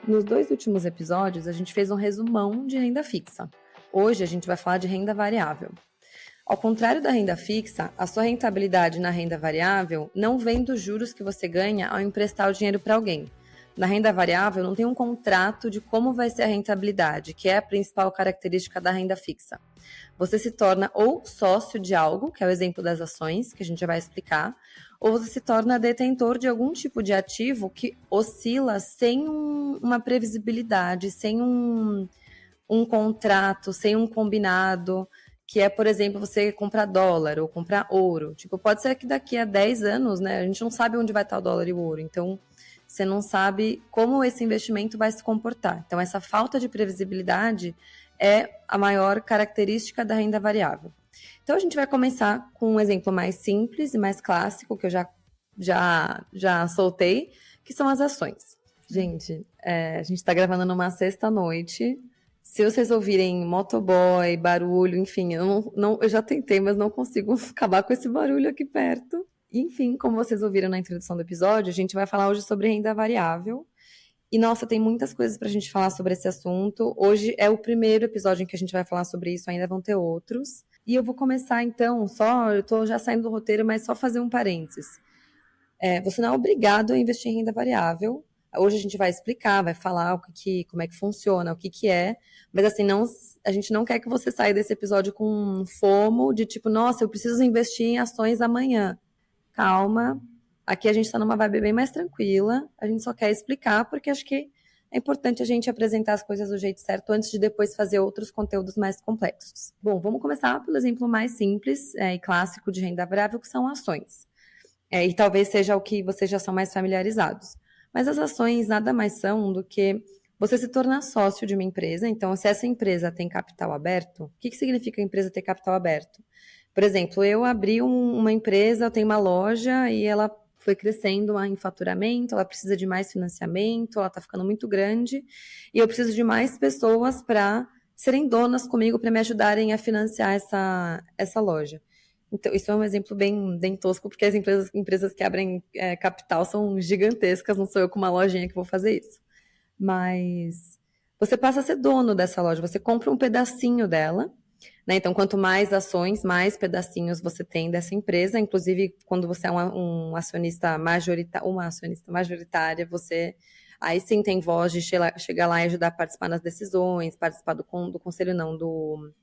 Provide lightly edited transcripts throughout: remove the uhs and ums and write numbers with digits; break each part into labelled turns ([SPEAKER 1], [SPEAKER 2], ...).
[SPEAKER 1] Nos 2 últimos episódios, a gente fez um resumão de renda fixa. Hoje a gente vai falar de renda variável. Ao contrário da renda fixa, a sua rentabilidade na renda variável não vem dos juros que você ganha ao emprestar o dinheiro para alguém. Na renda variável, não tem um contrato de como vai ser a rentabilidade, que é a principal característica da renda fixa. Você se torna ou sócio de algo, que é o exemplo das ações, que a gente já vai explicar, ou você se torna detentor de algum tipo de ativo que oscila sem uma previsibilidade, sem um contrato, sem um combinado, que é, por exemplo, você comprar dólar ou comprar ouro. Tipo, pode ser que daqui a 10 anos, né, a gente não sabe onde vai estar o dólar e o ouro, então você não sabe como esse investimento vai se comportar. Então, essa falta de previsibilidade é a maior característica da renda variável. Então, a gente vai começar com um exemplo mais simples e mais clássico, que eu já soltei, que são as ações. Gente, a gente está gravando numa sexta-noite. Se vocês ouvirem motoboy, barulho, enfim, eu já tentei, mas não consigo acabar com esse barulho aqui perto. Enfim, como vocês ouviram na introdução do episódio, a gente vai falar hoje sobre renda variável. E, nossa, tem muitas coisas para a gente falar sobre esse assunto. Hoje é o primeiro episódio em que a gente vai falar sobre isso, ainda vão ter outros. E eu vou começar, então, eu estou já saindo do roteiro, mas só fazer um parênteses. Você não é obrigado a investir em renda variável. Hoje a gente vai explicar, vai falar como é que funciona, o que é, mas assim, a gente não quer que você saia desse episódio com um FOMO de tipo, nossa, eu preciso investir em ações amanhã. Calma, aqui a gente está numa vibe bem mais tranquila, a gente só quer explicar, porque acho que é importante a gente apresentar as coisas do jeito certo antes de depois fazer outros conteúdos mais complexos. Bom, vamos começar pelo exemplo mais simples e clássico de renda variável, que são ações. E talvez seja o que vocês já são mais familiarizados. Mas as ações nada mais são do que você se tornar sócio de uma empresa. Então, se essa empresa tem capital aberto, o que significa a empresa ter capital aberto? Por exemplo, eu abri uma empresa, eu tenho uma loja e ela foi crescendo em faturamento, ela precisa de mais financiamento, ela está ficando muito grande e eu preciso de mais pessoas para serem donas comigo, para me ajudarem a financiar essa loja. Então, isso é um exemplo bem tosco, porque as empresas que abrem capital são gigantescas, não sou eu com uma lojinha que vou fazer isso. Mas você passa a ser dono dessa loja, você compra um pedacinho dela, né? Então, quanto mais ações, mais pedacinhos você tem dessa empresa. Inclusive, quando você é uma acionista majoritária, você aí sim tem voz de chegar lá e ajudar a participar nas decisões, participar do conselho, não, do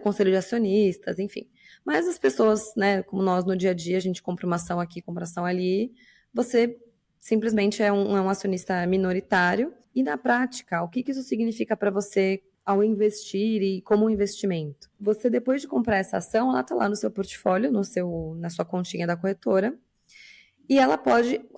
[SPEAKER 1] conselho de acionistas, enfim. Mas as pessoas, né, como nós no dia a dia, a gente compra uma ação aqui, compra ação ali, você simplesmente é um acionista minoritário. E na prática, o que isso significa para você ao investir e como um investimento? Você, depois de comprar essa ação, ela está lá no seu portfólio, na sua continha da corretora, e ela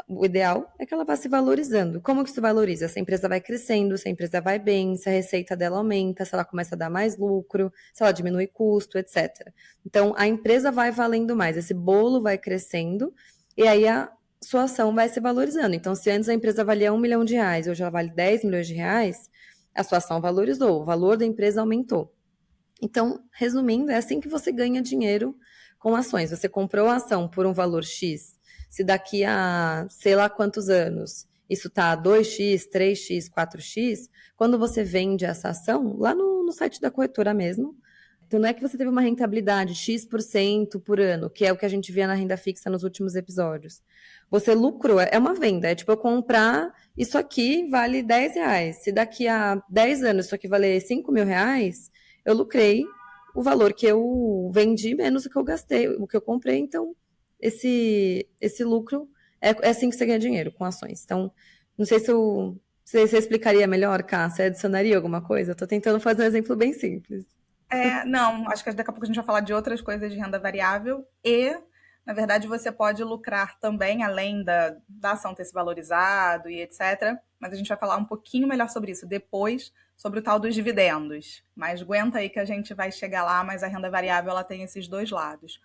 [SPEAKER 1] o ideal é que ela vá se valorizando. Como que se valoriza? Se a empresa vai crescendo, se a empresa vai bem, se a receita dela aumenta, se ela começa a dar mais lucro, se ela diminui custo, etc. Então, a empresa vai valendo mais, esse bolo vai crescendo, e aí a sua ação vai se valorizando. Então, se antes a empresa valia R$1 milhão, hoje ela vale R$10 milhões, a sua ação valorizou, o valor da empresa aumentou. Então, resumindo, é assim que você ganha dinheiro com ações. Você comprou a ação por um valor X, se daqui a sei lá quantos anos isso está a 2x, 3x, 4x, quando você vende essa ação, lá no site da corretora mesmo, então não é que você teve uma rentabilidade X% por ano, que é o que a gente via na renda fixa nos últimos episódios. Você lucrou, é uma venda, é tipo eu comprar isso aqui vale R$10. Se daqui a 10 anos isso aqui valer R$5.000, eu lucrei o valor que eu vendi menos o que eu gastei, o que eu comprei. Então, esse lucro é assim que você ganha dinheiro, com ações. Então, não sei se você explicaria melhor, Ká, você adicionaria alguma coisa? Eu tô tentando fazer um exemplo bem simples.
[SPEAKER 2] Não, acho que daqui a pouco a gente vai falar de outras coisas de renda variável e, na verdade, você pode lucrar também, além da ação ter se valorizado e etc. Mas a gente vai falar um pouquinho melhor sobre isso depois, sobre o tal dos dividendos. Mas aguenta aí que a gente vai chegar lá, mas a renda variável ela tem esses dois lados.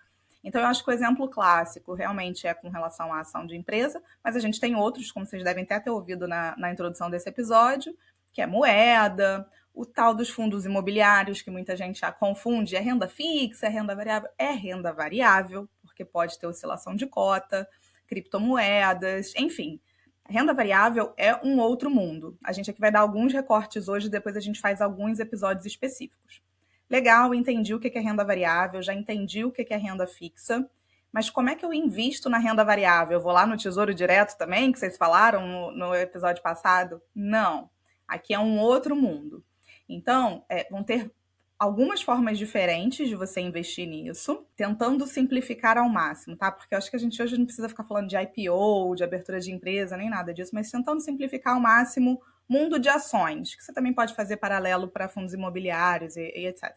[SPEAKER 2] Então, eu acho que o exemplo clássico realmente é com relação à ação de empresa, mas a gente tem outros, como vocês devem até ter ouvido na introdução desse episódio, que é moeda, o tal dos fundos imobiliários, que muita gente já confunde, é renda fixa, é renda variável, porque pode ter oscilação de cota, criptomoedas, enfim. A renda variável é um outro mundo. A gente aqui vai dar alguns recortes hoje, depois a gente faz alguns episódios específicos. Legal, entendi o que é renda variável, já entendi o que é renda fixa, mas como é que eu invisto na renda variável? Eu vou lá no Tesouro Direto também, que vocês falaram no episódio passado? Não. Aqui é um outro mundo. Então, vão ter algumas formas diferentes de você investir nisso, tentando simplificar ao máximo, tá? Porque eu acho que a gente hoje não precisa ficar falando de IPO, de abertura de empresa, nem nada disso, mas tentando simplificar ao máximo mundo de ações, que você também pode fazer paralelo para fundos imobiliários e etc.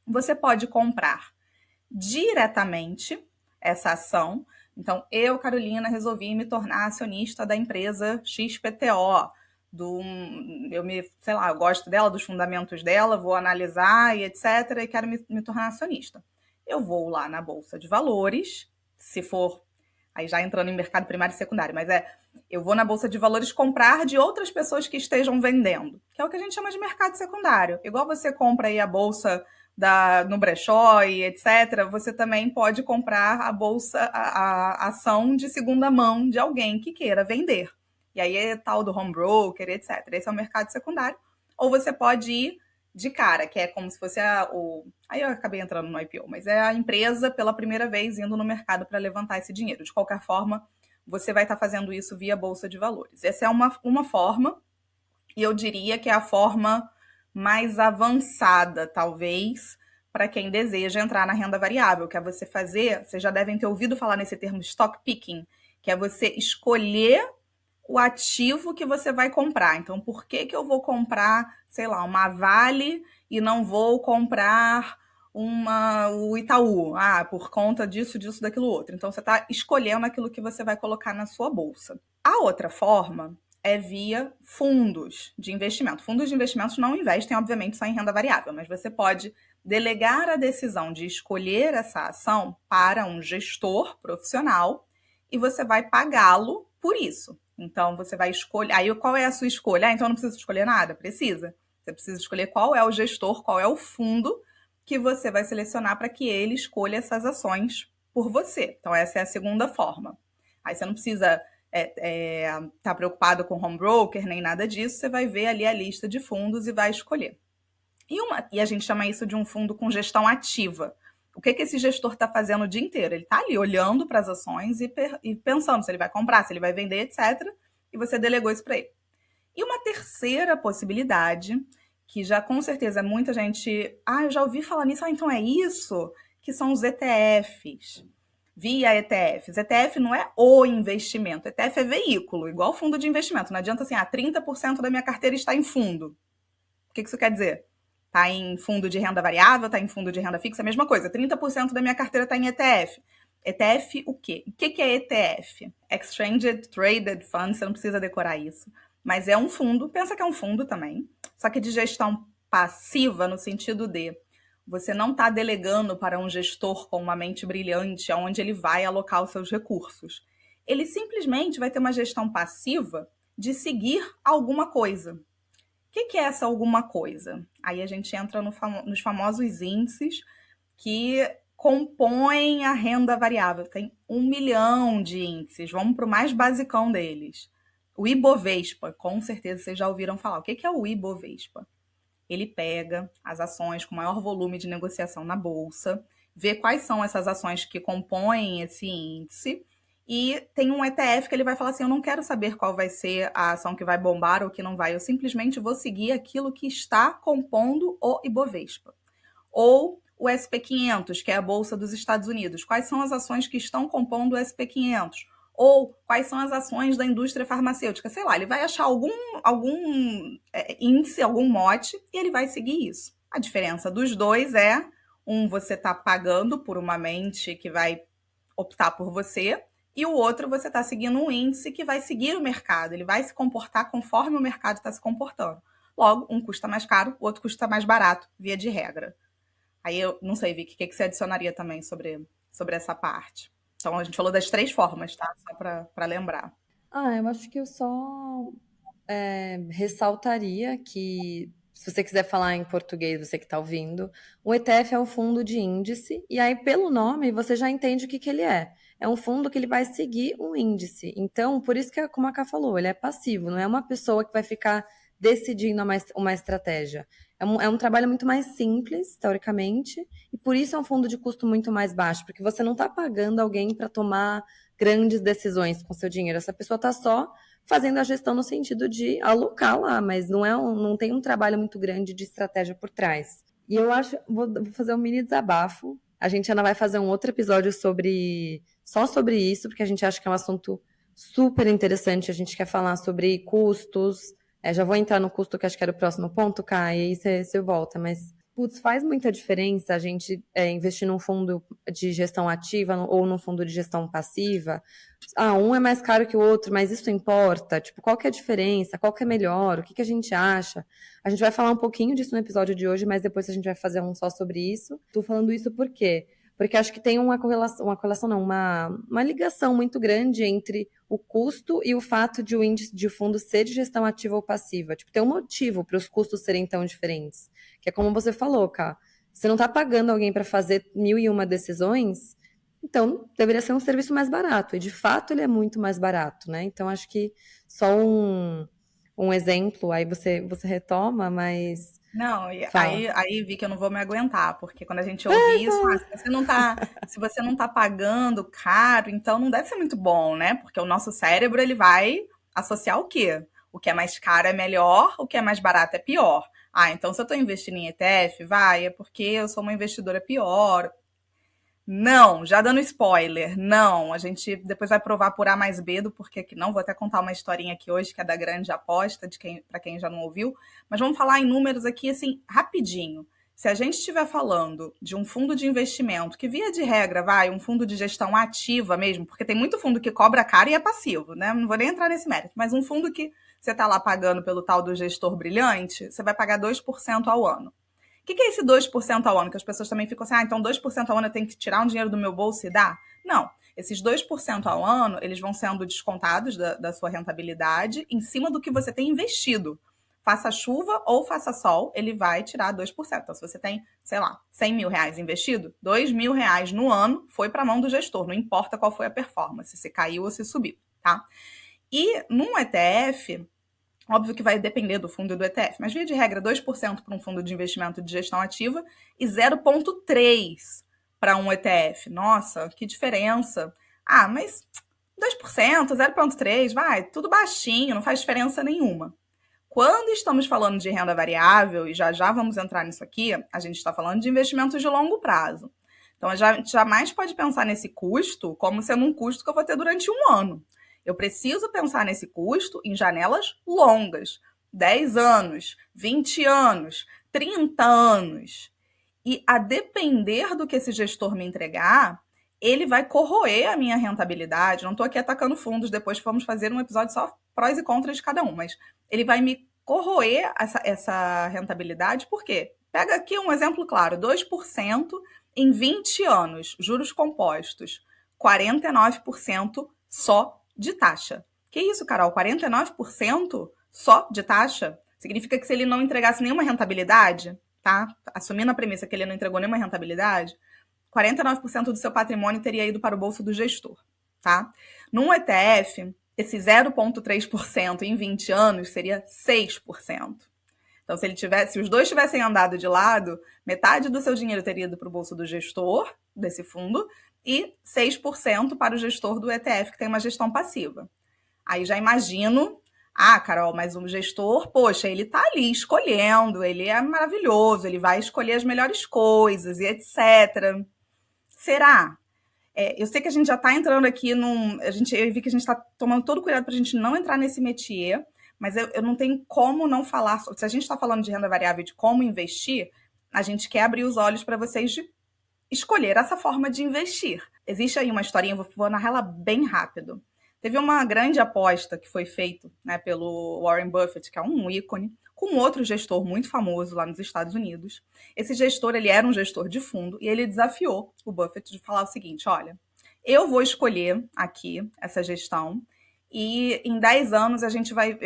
[SPEAKER 2] Você pode comprar diretamente essa ação. Então, eu, Carolina, resolvi me tornar acionista da empresa XPTO. Eu gosto dela, dos fundamentos dela, vou analisar e etc. E quero me tornar acionista. Eu vou lá na Bolsa de Valores, se for, aí já entrando em mercado primário e secundário, mas eu vou na Bolsa de Valores comprar de outras pessoas que estejam vendendo, que é o que a gente chama de mercado secundário. Igual você compra aí a Bolsa no brechó e etc., você também pode comprar a ação de segunda mão de alguém que queira vender. E aí é tal do home broker, etc. Esse é o mercado secundário. Ou você pode ir de cara, que é como se fosse Aí eu acabei entrando no IPO, mas é a empresa pela primeira vez indo no mercado para levantar esse dinheiro. De qualquer forma, você vai estar fazendo isso via Bolsa de Valores. Essa é uma forma, e eu diria que é a forma mais avançada, talvez, para quem deseja entrar na renda variável, que é você fazer, vocês já devem ter ouvido falar nesse termo stock picking, que é você escolher o ativo que você vai comprar. Então, por que eu vou comprar, sei lá, uma Vale e não vou comprar o Itaú? Por conta disso, daquilo outro. Então, você está escolhendo aquilo que você vai colocar na sua bolsa. A outra forma é via fundos de investimento. Fundos de investimentos não investem, obviamente, só em renda variável, mas você pode delegar a decisão de escolher essa ação para um gestor profissional e você vai pagá-lo por isso. Então, você vai escolher. Aí, qual é a sua escolha? Então, não precisa escolher nada? Precisa. Você precisa escolher qual é o gestor, qual é o fundo que você vai selecionar para que ele escolha essas ações por você. Então, essa é a segunda forma. Aí, você não precisa tá preocupado com home broker, nem nada disso. Você vai ver ali a lista de fundos e vai escolher. E a gente chama isso de um fundo com gestão ativa. O que esse gestor está fazendo o dia inteiro? Ele está ali olhando para as ações e pensando se ele vai comprar, se ele vai vender, etc. E você delegou isso para ele. E uma terceira possibilidade, que já com certeza muita gente... eu já ouvi falar nisso, então é isso? Que são os ETFs. Via ETFs. ETF não é o investimento. ETF é veículo, igual fundo de investimento. Não adianta assim, 30% da minha carteira está em fundo. O que isso quer dizer? Está em fundo de renda variável, está em fundo de renda fixa, a mesma coisa. 30% da minha carteira está em ETF. ETF o quê? O que é ETF? Exchange Traded Fund, você não precisa decorar isso. Mas é um fundo, pensa que é um fundo também, só que de gestão passiva no sentido de você não está delegando para um gestor com uma mente brilhante onde ele vai alocar os seus recursos. Ele simplesmente vai ter uma gestão passiva de seguir alguma coisa. O que é essa alguma coisa? Aí a gente entra nos famosos índices que compõem a renda variável. Tem 1 milhão de índices. Vamos para o mais basicão deles. O Ibovespa, com certeza vocês já ouviram falar. O que é o Ibovespa? Ele pega as ações com maior volume de negociação na bolsa, vê quais são essas ações que compõem esse índice e tem um ETF que ele vai falar assim, eu não quero saber qual vai ser a ação que vai bombar ou que não vai, eu simplesmente vou seguir aquilo que está compondo o Ibovespa. Ou o SP500, que é a Bolsa dos Estados Unidos. Quais são as ações que estão compondo o SP500? Ou quais são as ações da indústria farmacêutica? Sei lá, ele vai achar algum índice, algum mote, e ele vai seguir isso. A diferença dos dois é, você está pagando por uma mente que vai optar por você, e o outro você está seguindo um índice que vai seguir o mercado, ele vai se comportar conforme o mercado está se comportando. Logo, um custa mais caro, o outro custa mais barato, via de regra. Aí eu não sei, Vicky, o que você adicionaria também sobre essa parte? Então, a gente falou das 3 formas, tá? Só para lembrar.
[SPEAKER 1] Eu acho que eu só ressaltaria que Se você quiser falar em português, você que está ouvindo, o ETF é um fundo de índice, e aí pelo nome você já entende o que que ele é. É um fundo que ele vai seguir um índice. Então, por isso que, como a Ká falou, ele é passivo, não é uma pessoa que vai ficar decidindo uma estratégia. É um trabalho muito mais simples, teoricamente, e por isso é um fundo de custo muito mais baixo, porque você não está pagando alguém para tomar grandes decisões com seu dinheiro. Essa pessoa está só fazendo a gestão no sentido de alocar lá, mas não tem um trabalho muito grande de estratégia por trás. E eu acho, vou fazer um mini desabafo. A gente ainda vai fazer um outro episódio só sobre isso, porque a gente acha que é um assunto super interessante. A gente quer falar sobre custos. Já vou entrar no custo, que acho que era o próximo ponto, Kai, e aí você volta, mas putz, faz muita diferença a gente investir num fundo de gestão ativa ou num fundo de gestão passiva. Um é mais caro que o outro, mas isso importa? Tipo, qual que é a diferença? Qual que é melhor? O que que a gente acha? A gente vai falar um pouquinho disso no episódio de hoje, mas depois a gente vai fazer um só sobre isso. Tô falando isso por quê? Porque acho que tem uma correlação não, uma ligação muito grande entre o custo e o fato de o índice de fundo ser de gestão ativa ou passiva. Tipo, tem um motivo para os custos serem tão diferentes. Que é como você falou, Ká. Você não está pagando alguém para fazer 1001 decisões, então deveria ser um serviço mais barato. E de fato ele é muito mais barato, né? Então acho que só um exemplo, aí você retoma, mas
[SPEAKER 2] Não, e
[SPEAKER 1] fala.
[SPEAKER 2] aí vi que eu não vou me aguentar, porque quando a gente ouve isso, se você não tá pagando caro, então não deve ser muito bom, né? Porque o nosso cérebro, ele vai associar o quê? O que é mais caro é melhor, o que é mais barato é pior. Então se eu tô investindo em ETF, é porque eu sou uma investidora pior. Não, já dando spoiler, não. A gente depois vai provar por A mais B do porquê que não. Vou até contar uma historinha aqui hoje, que é da grande aposta, para quem já não ouviu. Mas vamos falar em números aqui, assim, rapidinho. Se a gente estiver falando de um fundo de investimento, que via de regra, um fundo de gestão ativa mesmo, porque tem muito fundo que cobra caro e é passivo, né? Não vou nem entrar nesse mérito, mas um fundo que você está lá pagando pelo tal do gestor brilhante, você vai pagar 2% ao ano. O que é esse 2% ao ano? Que as pessoas também ficam assim, então 2% ao ano eu tenho que tirar um dinheiro do meu bolso e dar? Não. Esses 2% ao ano, eles vão sendo descontados da sua rentabilidade em cima do que você tem investido. Faça chuva ou faça sol, ele vai tirar 2%. Então, se você tem, sei lá, 100 mil reais investido, 2 mil reais no ano foi para a mão do gestor, não importa qual foi a performance, se caiu ou se subiu, tá? E num ETF, óbvio que vai depender do fundo e do ETF, mas via de regra 2% para um fundo de investimento de gestão ativa e 0,3% para um ETF. Nossa, que diferença. Mas 2%, 0,3%, tudo baixinho, não faz diferença nenhuma. Quando estamos falando de renda variável, e já vamos entrar nisso aqui, a gente está falando de investimentos de longo prazo. Então, a gente jamais pode pensar nesse custo como sendo um custo que eu vou ter durante um ano. Eu preciso pensar nesse custo em janelas longas, 10 anos, 20 anos, 30 anos. E a depender do que esse gestor me entregar, ele vai corroer a minha rentabilidade. Não estou aqui atacando fundos, depois vamos fazer um episódio só prós e contras de cada um, mas ele vai me corroer essa rentabilidade, por quê? Pega aqui um exemplo claro, 2% em 20 anos, juros compostos, 49% só de taxa. Que isso, Carol? 49% só de taxa? Significa que se ele não entregasse nenhuma rentabilidade, tá? Assumindo a premissa que ele não entregou nenhuma rentabilidade, 49% do seu patrimônio teria ido para o bolso do gestor, tá? Num ETF, esse 0,3% em 20 anos seria 6%. Então, se os dois tivessem andado de lado, metade do seu dinheiro teria ido para o bolso do gestor desse fundo e 6% para o gestor do ETF, que tem uma gestão passiva. Aí já imagino, Carol, mas o gestor, poxa, ele tá ali escolhendo, ele é maravilhoso, ele vai escolher as melhores coisas e etc. Será? Eu sei que a gente já está entrando aqui eu vi que a gente está tomando todo cuidado para a gente não entrar nesse métier, mas eu não tenho como não falar. Se a gente está falando de renda variável e de como investir, a gente quer abrir os olhos para vocês de escolher essa forma de investir. Existe aí uma historinha, vou narrar ela bem rápido. Teve uma grande aposta que foi feita, né, pelo Warren Buffett, que é um ícone, com outro gestor muito famoso lá nos Estados Unidos. Esse gestor, ele era um gestor de fundo e ele desafiou o Buffett de falar o seguinte, olha, eu vou escolher aqui essa gestão E em 10 anos a gente vai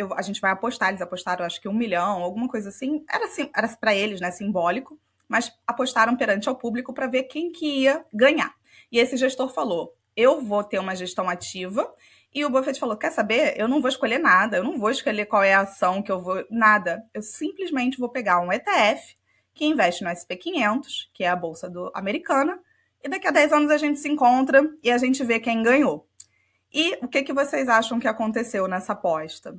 [SPEAKER 2] apostar, eles apostaram acho que 1 milhão, alguma coisa assim, era para eles, né, simbólico, mas apostaram perante ao público para ver quem que ia ganhar. E esse gestor falou, eu vou ter uma gestão ativa, e o Buffett falou, quer saber, eu não vou escolher nada, eu não vou escolher qual é a ação que eu vou, nada, eu simplesmente vou pegar um ETF que investe no SP500, que é a bolsa americana, e daqui a 10 anos a gente se encontra e a gente vê quem ganhou. E o que vocês acham que aconteceu nessa aposta?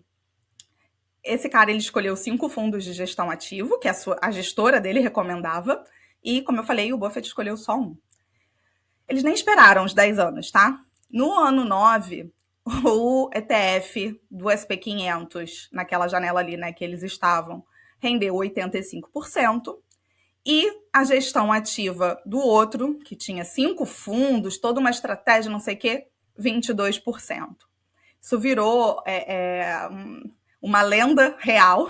[SPEAKER 2] Esse cara, ele escolheu 5 fundos de gestão ativo, que a gestora dele recomendava, e, como eu falei, o Buffett escolheu só um. Eles nem esperaram os 10 anos, tá? No ano 9, o ETF do SP500, naquela janela ali, né, que eles estavam, rendeu 85%, e a gestão ativa do outro, que tinha 5 fundos, toda uma estratégia, não sei o quê, 22%. Isso virou uma lenda real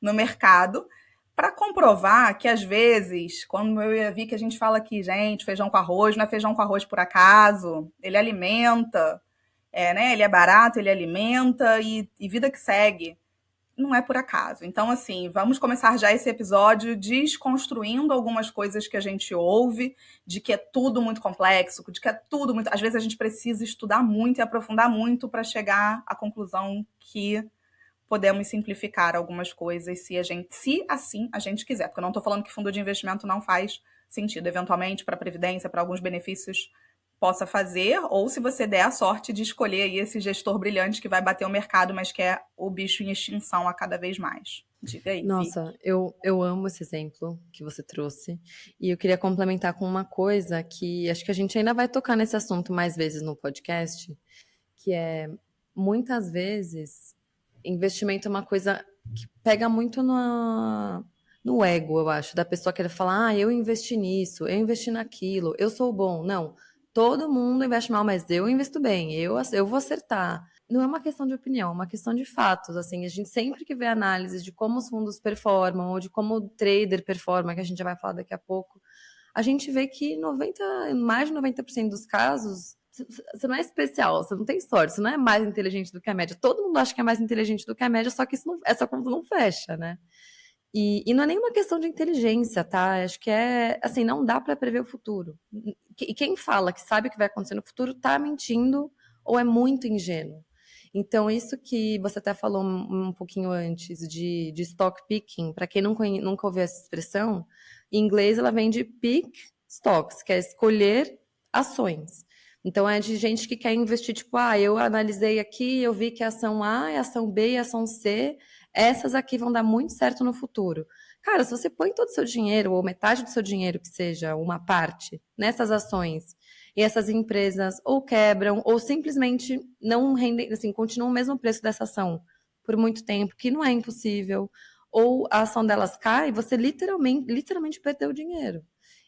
[SPEAKER 2] no mercado para comprovar que, às vezes, quando eu vi que a gente fala aqui, gente, feijão com arroz, não é feijão com arroz por acaso, ele alimenta, né? Ele é barato, ele alimenta e vida que segue. Não é por acaso. Então, assim, vamos começar já esse episódio desconstruindo algumas coisas que a gente ouve, de que é tudo muito complexo, de que é tudo muito... Às vezes a gente precisa estudar muito e aprofundar muito para chegar à conclusão que podemos simplificar algumas coisas se assim a gente quiser. Porque eu não estou falando que fundo de investimento não faz sentido. Eventualmente, para a Previdência, para alguns benefícios, possa fazer, ou se você der a sorte de escolher aí esse gestor brilhante que vai bater o mercado, mas que é o bicho em extinção a cada vez mais. Diga aí,
[SPEAKER 1] Nossa, eu amo esse exemplo que você trouxe. E eu queria complementar com uma coisa que acho que a gente ainda vai tocar nesse assunto mais vezes no podcast, que é, muitas vezes, investimento é uma coisa que pega muito no ego, eu acho, da pessoa querer falar, eu investi nisso, eu investi naquilo, eu sou bom. Não, todo mundo investe mal, mas eu investo bem, eu vou acertar. Não é uma questão de opinião, é uma questão de fatos. Assim, a gente sempre que vê análises de como os fundos performam ou de como o trader performa, que a gente já vai falar daqui a pouco, a gente vê que mais de 90% dos casos, você não é especial, você não tem sorte, você não é mais inteligente do que a média. Todo mundo acha que é mais inteligente do que a média, só que essa conta não fecha, né? E não é nenhuma questão de inteligência, tá? Acho que assim, não dá para prever o futuro. E quem fala que sabe o que vai acontecer no futuro tá mentindo ou é muito ingênuo. Então, isso que você até falou um pouquinho antes de stock picking, para quem nunca ouviu essa expressão, em inglês ela vem de pick stocks, que é escolher ações. Então, é de gente que quer investir, tipo, eu analisei aqui, eu vi que a ação A, a ação B e a ação C, essas aqui vão dar muito certo no futuro. Cara, se você põe todo o seu dinheiro, ou metade do seu dinheiro, que seja uma parte, nessas ações, e essas empresas ou quebram, ou simplesmente não rendem, assim, continuam o mesmo preço dessa ação por muito tempo, que não é impossível, ou a ação delas cai, você literalmente perdeu o dinheiro.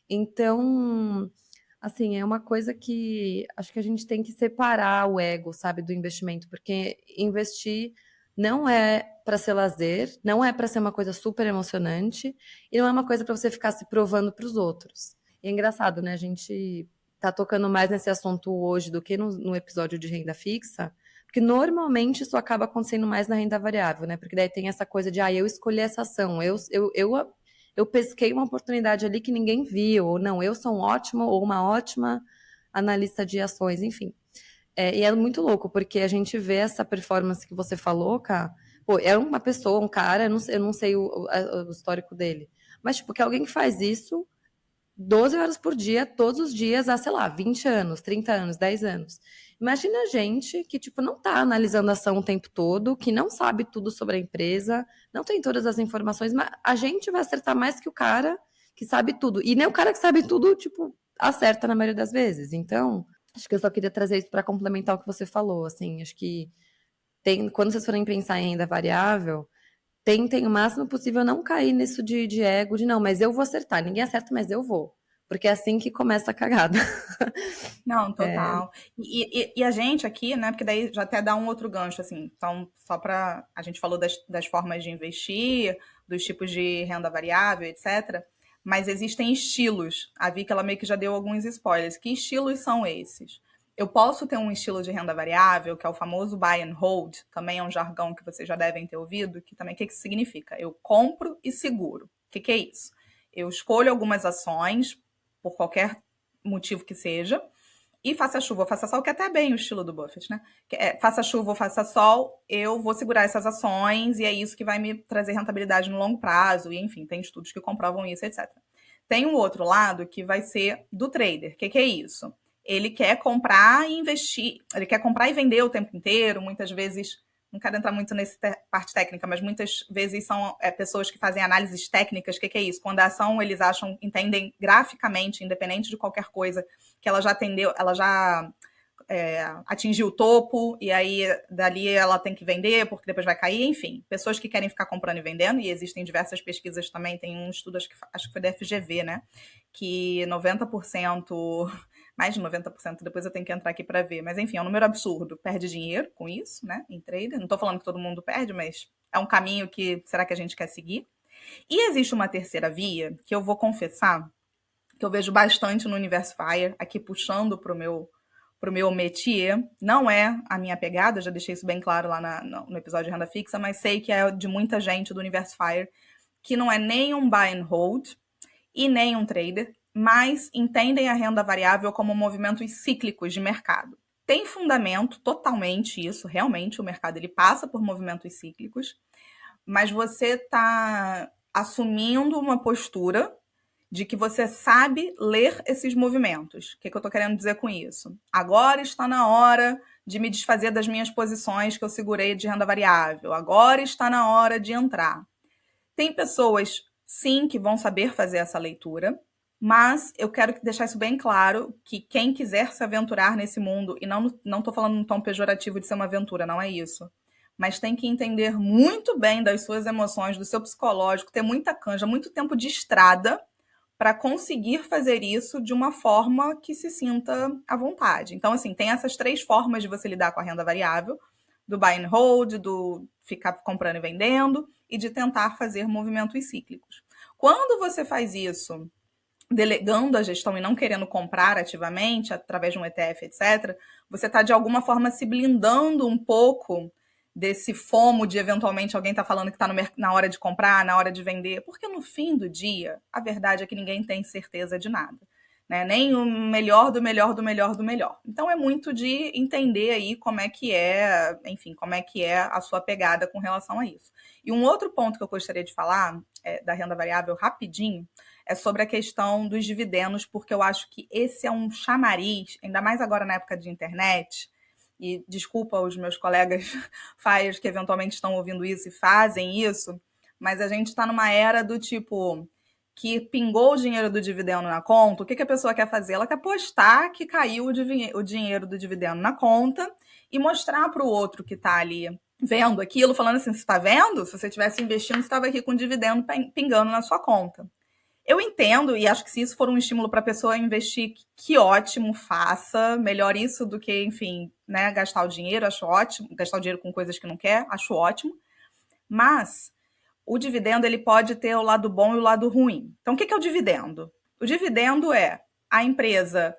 [SPEAKER 1] Então, assim, é uma coisa que acho que a gente tem que separar o ego, sabe, do investimento, porque investir não é para ser lazer, não é para ser uma coisa super emocionante e não é uma coisa para você ficar se provando para os outros. E é engraçado, né? A gente tá tocando mais nesse assunto hoje do que no episódio de renda fixa, porque normalmente isso acaba acontecendo mais na renda variável, né? Porque daí tem essa coisa de, eu escolhi essa ação, eu pesquei uma oportunidade ali que ninguém viu, ou não, eu sou um ótimo ou uma ótima analista de ações, enfim. E é muito louco, porque a gente vê essa performance que você falou, cara. Pô, é uma pessoa, um cara, eu não sei o histórico dele. Mas, tipo, que alguém que faz isso 12 horas por dia, todos os dias, há, sei lá, 20 anos, 30 anos, 10 anos. Imagina a gente que, tipo, não tá analisando a ação o tempo todo, que não sabe tudo sobre a empresa, não tem todas as informações, mas a gente vai acertar mais que o cara que sabe tudo. E nem o cara que sabe tudo, tipo, acerta na maioria das vezes. Então, acho que eu só queria trazer isso para complementar o que você falou, assim, acho que quando vocês forem pensar em renda variável, tentem o máximo possível não cair nisso de ego, de não, mas eu vou acertar, ninguém acerta, mas eu vou, porque é assim que começa a cagada.
[SPEAKER 2] Não, total. E a gente aqui, né, porque daí já até dá um outro gancho, assim, então, só para a gente falou das formas de investir, dos tipos de renda variável, etc., mas existem estilos. A Vicky, ela meio que já deu alguns spoilers. Que estilos são esses? eu posso ter um estilo de renda variável, que é o famoso buy and hold, também é um jargão que vocês já devem ter ouvido, que também o que isso significa? Eu compro e seguro. O que é isso? Eu escolho algumas ações, por qualquer motivo que seja, e faça chuva ou faça sol, que é até bem o estilo do Buffett, né? Faça chuva ou faça sol, eu vou segurar essas ações e é isso que vai me trazer rentabilidade no longo prazo. E, enfim, tem estudos que comprovam isso, etc. Tem um outro lado que vai ser do trader. O que é isso? Ele quer comprar e investir, ele quer comprar e vender o tempo inteiro, muitas vezes, não quero entrar muito nessa parte técnica, mas muitas vezes são pessoas que fazem análises técnicas. O que é isso? Quando a ação eles entendem graficamente, independente de qualquer coisa, que ela já atingiu o topo, e aí dali ela tem que vender, porque depois vai cair, enfim. Pessoas que querem ficar comprando e vendendo, e existem diversas pesquisas também, tem um estudo, acho que foi da FGV, né? Que 90%, mais de 90%, depois eu tenho que entrar aqui para ver, mas enfim, é um número absurdo, perde dinheiro com isso, né? Em trader, não estou falando que todo mundo perde, mas é um caminho que, será que a gente quer seguir? E existe uma terceira via, que eu vou confessar, que eu vejo bastante no Universo FIRE, aqui puxando para o meu métier. Não é a minha pegada, já deixei isso bem claro lá no episódio de renda fixa, mas sei que é de muita gente do Universo FIRE, que não é nem um buy and hold e nem um trader, mas entendem a renda variável como movimentos cíclicos de mercado. Tem fundamento totalmente isso, realmente o mercado ele passa por movimentos cíclicos, mas você está assumindo uma postura de que você sabe ler esses movimentos. O que eu estou querendo dizer com isso? Agora está na hora de me desfazer das minhas posições que eu segurei de renda variável. Agora está na hora de entrar. Tem pessoas, sim, que vão saber fazer essa leitura, mas eu quero deixar isso bem claro, que quem quiser se aventurar nesse mundo, e não estou falando num tom pejorativo de ser uma aventura, não é isso, mas tem que entender muito bem das suas emoções, do seu psicológico, ter muita canja, muito tempo de estrada, para conseguir fazer isso de uma forma que se sinta à vontade. Então, assim, tem essas 3 formas de você lidar com a renda variável, do buy and hold, do ficar comprando e vendendo, e de tentar fazer movimentos cíclicos. Quando você faz isso delegando a gestão e não querendo comprar ativamente, através de um ETF, etc., você está, de alguma forma, se blindando um pouco desse FOMO de, eventualmente, alguém está falando que está na hora de comprar, na hora de vender, porque no fim do dia, a verdade é que ninguém tem certeza de nada, né? Nem o melhor do melhor do melhor do melhor. Então, é muito de entender aí como é que é, enfim, como é que é a sua pegada com relação a isso. E um outro ponto que eu gostaria de falar, da renda variável, rapidinho, é sobre a questão dos dividendos, porque eu acho que esse é um chamariz, ainda mais agora na época de internet, e desculpa os meus colegas FIREs que eventualmente estão ouvindo isso e fazem isso, mas a gente está numa era do tipo que pingou o dinheiro do dividendo na conta, o que a pessoa quer fazer? Ela quer postar que caiu o dinheiro do dividendo na conta e mostrar para o outro que está ali vendo aquilo, falando assim, você está vendo? Se você estivesse investindo, você estava aqui com o dividendo pingando na sua conta. Eu entendo e acho que se isso for um estímulo para a pessoa investir, que ótimo, faça. Melhor isso do que, enfim, né, gastar o dinheiro, acho ótimo. Gastar o dinheiro com coisas que não quer, acho ótimo. Mas o dividendo ele pode ter o lado bom e o lado ruim. Então, o que é o dividendo? O dividendo é a empresa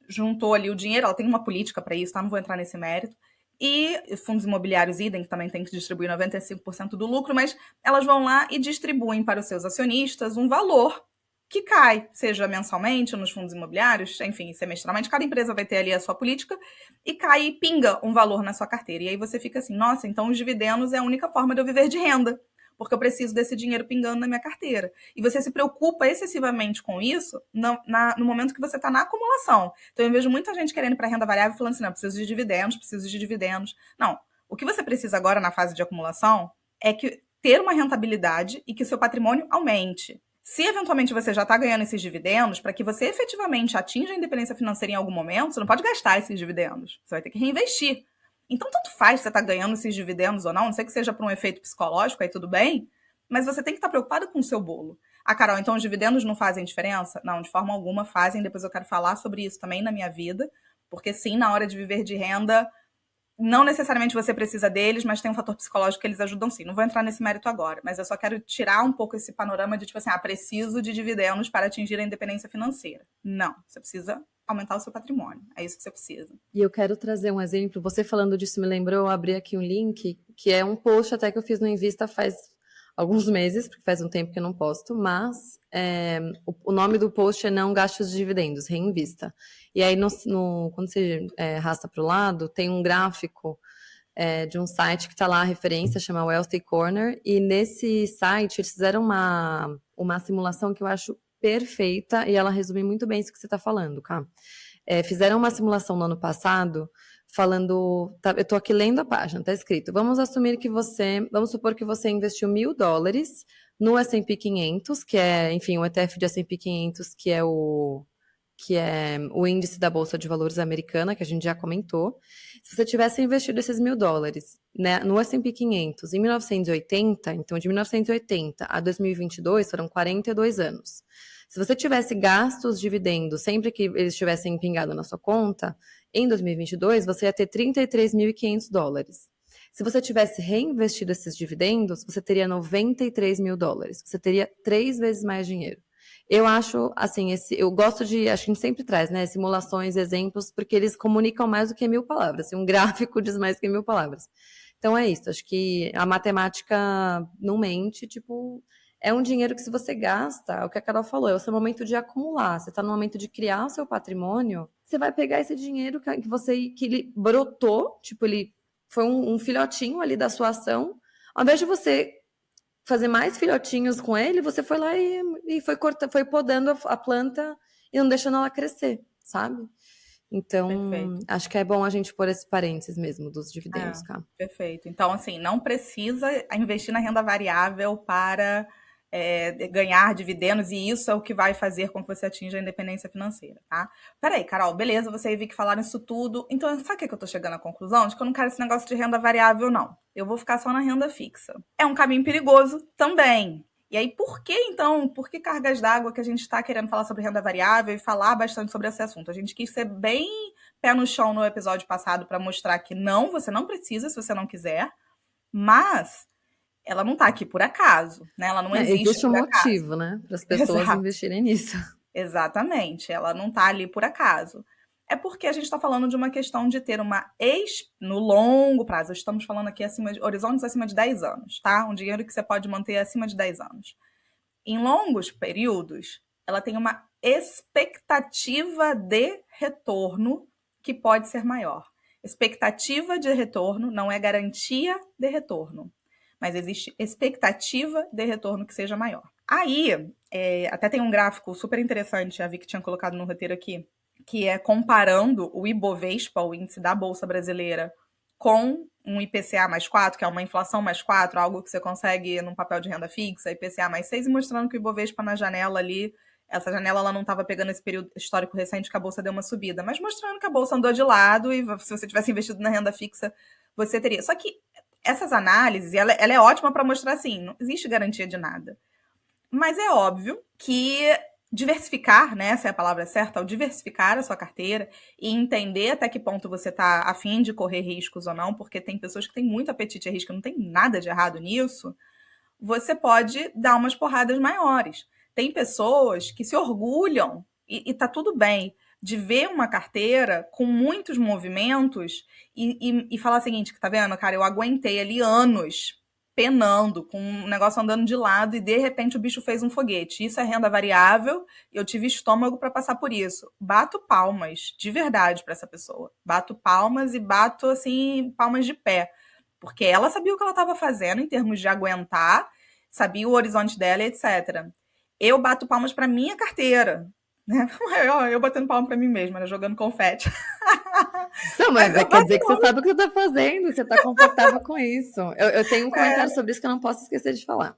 [SPEAKER 2] juntou ali o dinheiro, ela tem uma política para isso, tá? Não vou entrar nesse mérito. E fundos imobiliários idem, que também tem que distribuir 95% do lucro, mas elas vão lá e distribuem para os seus acionistas um valor que cai, seja mensalmente nos fundos imobiliários, enfim, semestralmente, cada empresa vai ter ali a sua política, e cai e pinga um valor na sua carteira. E aí você fica assim, nossa, então os dividendos é a única forma de eu viver de renda, porque eu preciso desse dinheiro pingando na minha carteira. E você se preocupa excessivamente com isso no momento que você está na acumulação. Então eu vejo muita gente querendo ir para renda variável falando assim, não, preciso de dividendos, preciso de dividendos. Não, o que você precisa agora na fase de acumulação é que ter uma rentabilidade e que o seu patrimônio aumente. Se eventualmente você já está ganhando esses dividendos, para que você efetivamente atinja a independência financeira em algum momento, você não pode gastar esses dividendos. Você vai ter que reinvestir. Então, tanto faz se você está ganhando esses dividendos ou não sei que seja por um efeito psicológico, aí tudo bem, mas você tem que estar preocupado com o seu bolo. Ah, Carol, então os dividendos não fazem diferença? Não, de forma alguma fazem. Depois eu quero falar sobre isso também na minha vida, porque sim, na hora de viver de renda, não necessariamente você precisa deles, mas tem um fator psicológico que eles ajudam sim. Não vou entrar nesse mérito agora, mas eu só quero tirar um pouco esse panorama de tipo assim, preciso de dividendos para atingir a independência financeira. Não, você precisa aumentar o seu patrimônio. É isso que você precisa.
[SPEAKER 1] E eu quero trazer um exemplo. Você falando disso me lembrou, eu abri aqui um link, que é um post até que eu fiz no Invista faz alguns meses, porque faz um tempo que eu não posto, mas o nome do post é Não Gaste os Dividendos, Reinvista. E aí, quando você arrasta para o lado, tem um gráfico de um site que está lá, a referência, chama Wealthy Corner, e nesse site eles fizeram uma simulação que eu acho perfeita, e ela resume muito bem isso que você está falando, Cá. Fizeram uma simulação no ano passado, falando, eu estou aqui lendo a página, está escrito, vamos supor que você investiu $1.000 no S&P 500, que é, enfim, o ETF de S&P 500, que é o índice da Bolsa de Valores americana, que a gente já comentou. Se você tivesse investido esses $1.000, né, no S&P 500 em 1980, então de 1980 a 2022 foram 42 anos. Se você tivesse gasto os dividendos sempre que eles tivessem pingado na sua conta, em 2022 você ia ter $33.500. Se você tivesse reinvestido esses dividendos, você teria $93 mil. Você teria 3 vezes mais dinheiro. Eu acho, assim, eu gosto acho que a gente sempre traz, né, simulações, exemplos, porque eles comunicam mais do que 1.000 palavras. Assim, um gráfico diz mais que 1.000 palavras. Então é isso, acho que a matemática não mente, tipo, é um dinheiro que se você gasta, é o que a Carol falou, é o seu momento de acumular, você está no momento de criar o seu patrimônio, você vai pegar esse dinheiro que ele brotou, tipo, ele foi um filhotinho ali da sua ação, ao invés de você fazer mais filhotinhos com ele, você foi lá e foi podando a planta e não deixando ela crescer, sabe? Então,
[SPEAKER 2] Perfeito.
[SPEAKER 1] acho que é bom a gente pôr esse parênteses mesmo dos dividendos, cá.
[SPEAKER 2] Perfeito. Então, assim, não precisa investir na renda variável para ganhar dividendos, e isso é o que vai fazer com que você atinja a independência financeira, tá? Peraí, Carol, beleza, você vi que falaram isso tudo. Então, sabe o que eu tô chegando à conclusão? De que eu não quero esse negócio de renda variável, não. Eu vou ficar só na renda fixa. É um caminho perigoso também. E aí, por que cargas d'água que a gente está querendo falar sobre renda variável e falar bastante sobre esse assunto? A gente quis ser bem pé no chão no episódio passado para mostrar que não, você não precisa se você não quiser, mas ela não está aqui por acaso, né? Ela não existe
[SPEAKER 1] um
[SPEAKER 2] por
[SPEAKER 1] motivo,
[SPEAKER 2] acaso.
[SPEAKER 1] né, para as pessoas
[SPEAKER 2] Exato.
[SPEAKER 1] investirem nisso.
[SPEAKER 2] Exatamente, ela não está ali por acaso. É porque a gente está falando de uma questão de ter no longo prazo, estamos falando aqui horizontes acima de 10 anos, tá? Um dinheiro que você pode manter acima de 10 anos. Em longos períodos, ela tem uma expectativa de retorno que pode ser maior. Expectativa de retorno não é garantia de retorno, mas existe expectativa de retorno que seja maior. Aí, até tem um gráfico super interessante, a Vicky tinha colocado no roteiro aqui, que é comparando o Ibovespa, o índice da Bolsa Brasileira, com um IPCA mais 4, que é uma inflação mais 4, algo que você consegue num papel de renda fixa, IPCA mais 6, e mostrando que o Ibovespa na janela ali, essa janela ela não estava pegando esse período histórico recente que a Bolsa deu uma subida, mas mostrando que a Bolsa andou de lado e se você tivesse investido na renda fixa, você teria. Só que essas análises, ela é ótima para mostrar assim, não existe garantia de nada. Mas é óbvio que diversificar, né, essa é a palavra certa, ao diversificar a sua carteira e entender até que ponto você está a fim de correr riscos ou não, porque tem pessoas que têm muito apetite a risco, não tem nada de errado nisso, você pode dar umas porradas maiores. Tem pessoas que se orgulham, e tá tudo bem, de ver uma carteira com muitos movimentos e falar o seguinte, que tá vendo, cara, eu aguentei ali anos penando, com um negócio andando de lado e de repente o bicho fez um foguete. Isso é renda variável, eu tive estômago para passar por isso. Bato palmas, de verdade, para essa pessoa. Bato palmas e bato, assim, palmas de pé. Porque ela sabia o que ela estava fazendo em termos de aguentar, sabia o horizonte dela, etc. Eu bato palmas para minha carteira. Né? Eu batendo palma para mim mesma, né? Jogando confete.
[SPEAKER 1] Não, mas quer dizer que você sabe o que você está fazendo, você está confortável com isso. Eu tenho um comentário sobre isso que eu não posso esquecer de falar.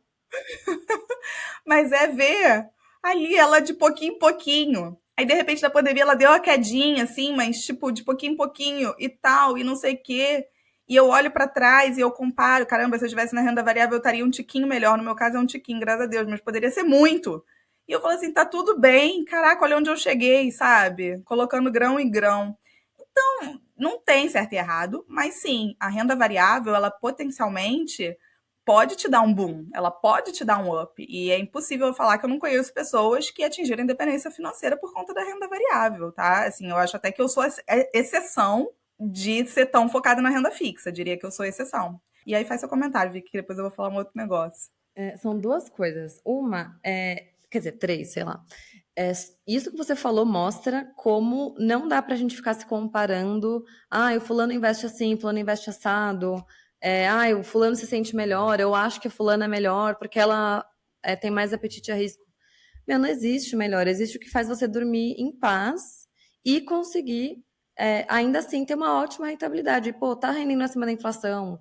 [SPEAKER 2] Mas é ver ali ela de pouquinho em pouquinho. Aí, de repente, na pandemia, ela deu uma quedinha, assim, mas, tipo, de pouquinho em pouquinho e tal, e não sei o quê. E eu olho para trás e eu comparo. Caramba, se eu estivesse na renda variável, eu estaria um tiquinho melhor. No meu caso, é um tiquinho, graças a Deus, mas poderia ser muito. E eu falo assim, tá tudo bem. Caraca, olha onde eu cheguei, sabe? Colocando grão em grão. Então, não tem certo e errado, mas sim, a renda variável, ela potencialmente pode te dar um boom, ela pode te dar um up. E é impossível eu falar que eu não conheço pessoas que atingiram a independência financeira por conta da renda variável, tá? Assim, eu acho até que eu sou exceção de ser tão focada na renda fixa. Diria que eu sou exceção. E aí faz seu comentário, Vicky, que depois eu vou falar um outro negócio.
[SPEAKER 1] São duas coisas. Uma quer dizer, três, sei lá. Isso que você falou mostra como não dá pra gente ficar se comparando. Ah, o fulano investe assim, o fulano investe assado. O fulano se sente melhor, eu acho que a fulana é melhor porque ela tem mais apetite a risco. Meu, não existe o melhor, existe o que faz você dormir em paz e conseguir, ainda assim, ter uma ótima rentabilidade. Pô, tá rendendo acima da inflação,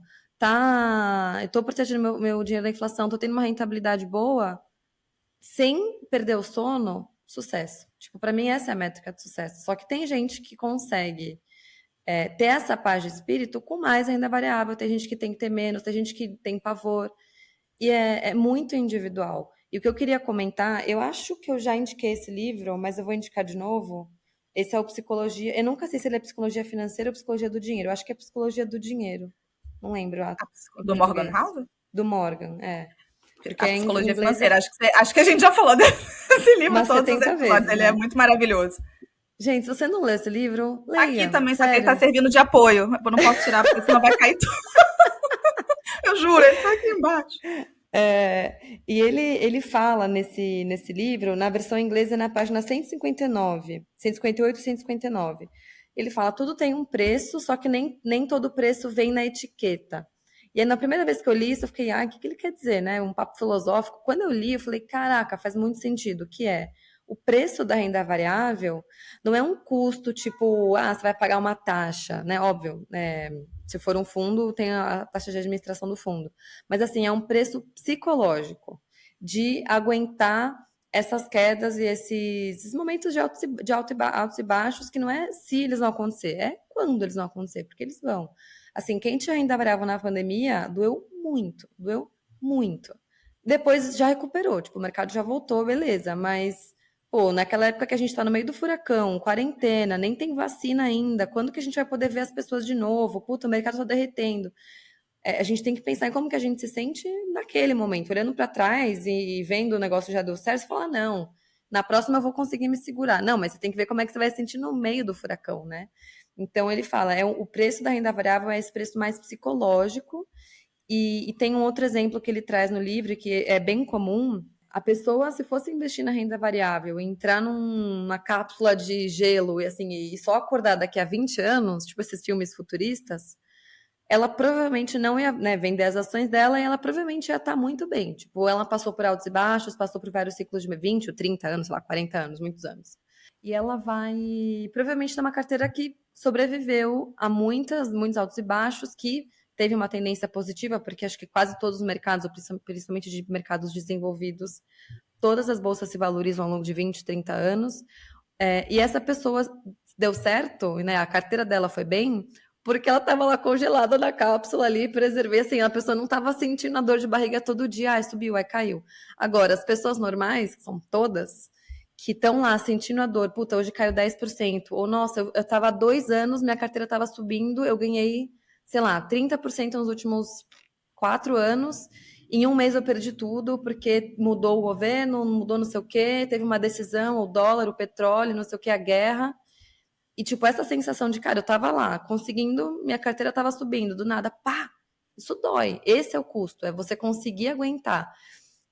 [SPEAKER 1] eu tô protegendo meu dinheiro da inflação, tô tendo uma rentabilidade boa, sem perder o sono, sucesso. Tipo, para mim essa é a métrica de sucesso. Só que tem gente que consegue ter essa paz de espírito com mais renda variável, tem gente que tem que ter menos, tem gente que tem pavor, e é muito individual. E o que eu queria comentar, eu acho que eu já indiquei esse livro, mas eu vou indicar de novo. Esse é o Psicologia. Eu nunca sei se ele é Psicologia Financeira ou Psicologia do Dinheiro. Eu acho que é Psicologia do Dinheiro. Não lembro em
[SPEAKER 2] Do Morgan
[SPEAKER 1] português.
[SPEAKER 2] House?
[SPEAKER 1] Do Morgan, Porque
[SPEAKER 2] A
[SPEAKER 1] em
[SPEAKER 2] psicologia
[SPEAKER 1] inglês
[SPEAKER 2] financeira. Acho que a gente já falou desse livro
[SPEAKER 1] umas
[SPEAKER 2] todos os
[SPEAKER 1] 70
[SPEAKER 2] episódios.
[SPEAKER 1] vezes,
[SPEAKER 2] Ele é
[SPEAKER 1] né?
[SPEAKER 2] muito maravilhoso.
[SPEAKER 1] Gente, se você não lê esse livro,
[SPEAKER 2] Aqui
[SPEAKER 1] leia.
[SPEAKER 2] também, só que ele tá
[SPEAKER 1] Sério.
[SPEAKER 2] servindo de apoio. Eu não posso tirar, porque senão vai cair tudo. Eu juro, ele tá aqui embaixo.
[SPEAKER 1] E ele fala nesse livro, na versão inglesa, na página 159, 158 e 159. Ele fala, tudo tem um preço, só que nem todo preço vem na etiqueta. E aí, na primeira vez que eu li isso, eu fiquei, o que ele quer dizer, né? Um papo filosófico. Quando eu li, eu falei, caraca, faz muito sentido, que o preço da renda variável não é um custo tipo, você vai pagar uma taxa, né? Óbvio, se for um fundo, tem a taxa de administração do fundo. Mas, assim, é um preço psicológico de aguentar essas quedas e esses momentos de altos e baixos que não é se eles vão acontecer, é quando eles vão acontecer, porque eles vão. Assim, quem tinha renda variável na pandemia doeu muito. Depois já recuperou, tipo, o mercado já voltou, beleza, mas, pô, naquela época que a gente tá no meio do furacão, quarentena, nem tem vacina ainda, quando que a gente vai poder ver as pessoas de novo? Puta, o mercado tá derretendo. A gente tem que pensar em como que a gente se sente naquele momento, olhando para trás e vendo o negócio já deu certo, você fala, não, na próxima eu vou conseguir me segurar. Não, mas você tem que ver como é que você vai se sentir no meio do furacão, né? Então ele fala, o preço da renda variável é esse preço mais psicológico, e tem um outro exemplo que ele traz no livro que é bem comum. A pessoa, se fosse investir na renda variável e entrar numa cápsula de gelo e só acordar daqui a 20 anos, tipo esses filmes futuristas, ela provavelmente não ia, né, vender as ações dela e ela provavelmente ia estar muito bem. Tipo, ela passou por altos e baixos, passou por vários ciclos de 20 ou 30 anos, sei lá, 40 anos, muitos anos. E ela vai provavelmente ter uma carteira que sobreviveu a muitos altos e baixos, que teve uma tendência positiva, porque acho que quase todos os mercados, principalmente de mercados desenvolvidos, todas as bolsas se valorizam ao longo de 20, 30 anos. E essa pessoa deu certo, né? A carteira dela foi bem, porque ela estava lá congelada na cápsula ali, preservei, assim, a pessoa não estava sentindo a dor de barriga todo dia, subiu, caiu. Agora, as pessoas normais, que são todas, que estão lá sentindo a dor, puta, hoje caiu 10%, ou nossa, eu estava há 2 anos, minha carteira estava subindo, eu ganhei, sei lá, 30% nos últimos 4 anos, em um mês eu perdi tudo, porque mudou o governo, mudou não sei o quê, teve uma decisão, o dólar, o petróleo, não sei o quê, a guerra. E, tipo, essa sensação de, cara, eu tava lá, conseguindo, minha carteira tava subindo, do nada, pá, isso dói. Esse é o custo, é você conseguir aguentar.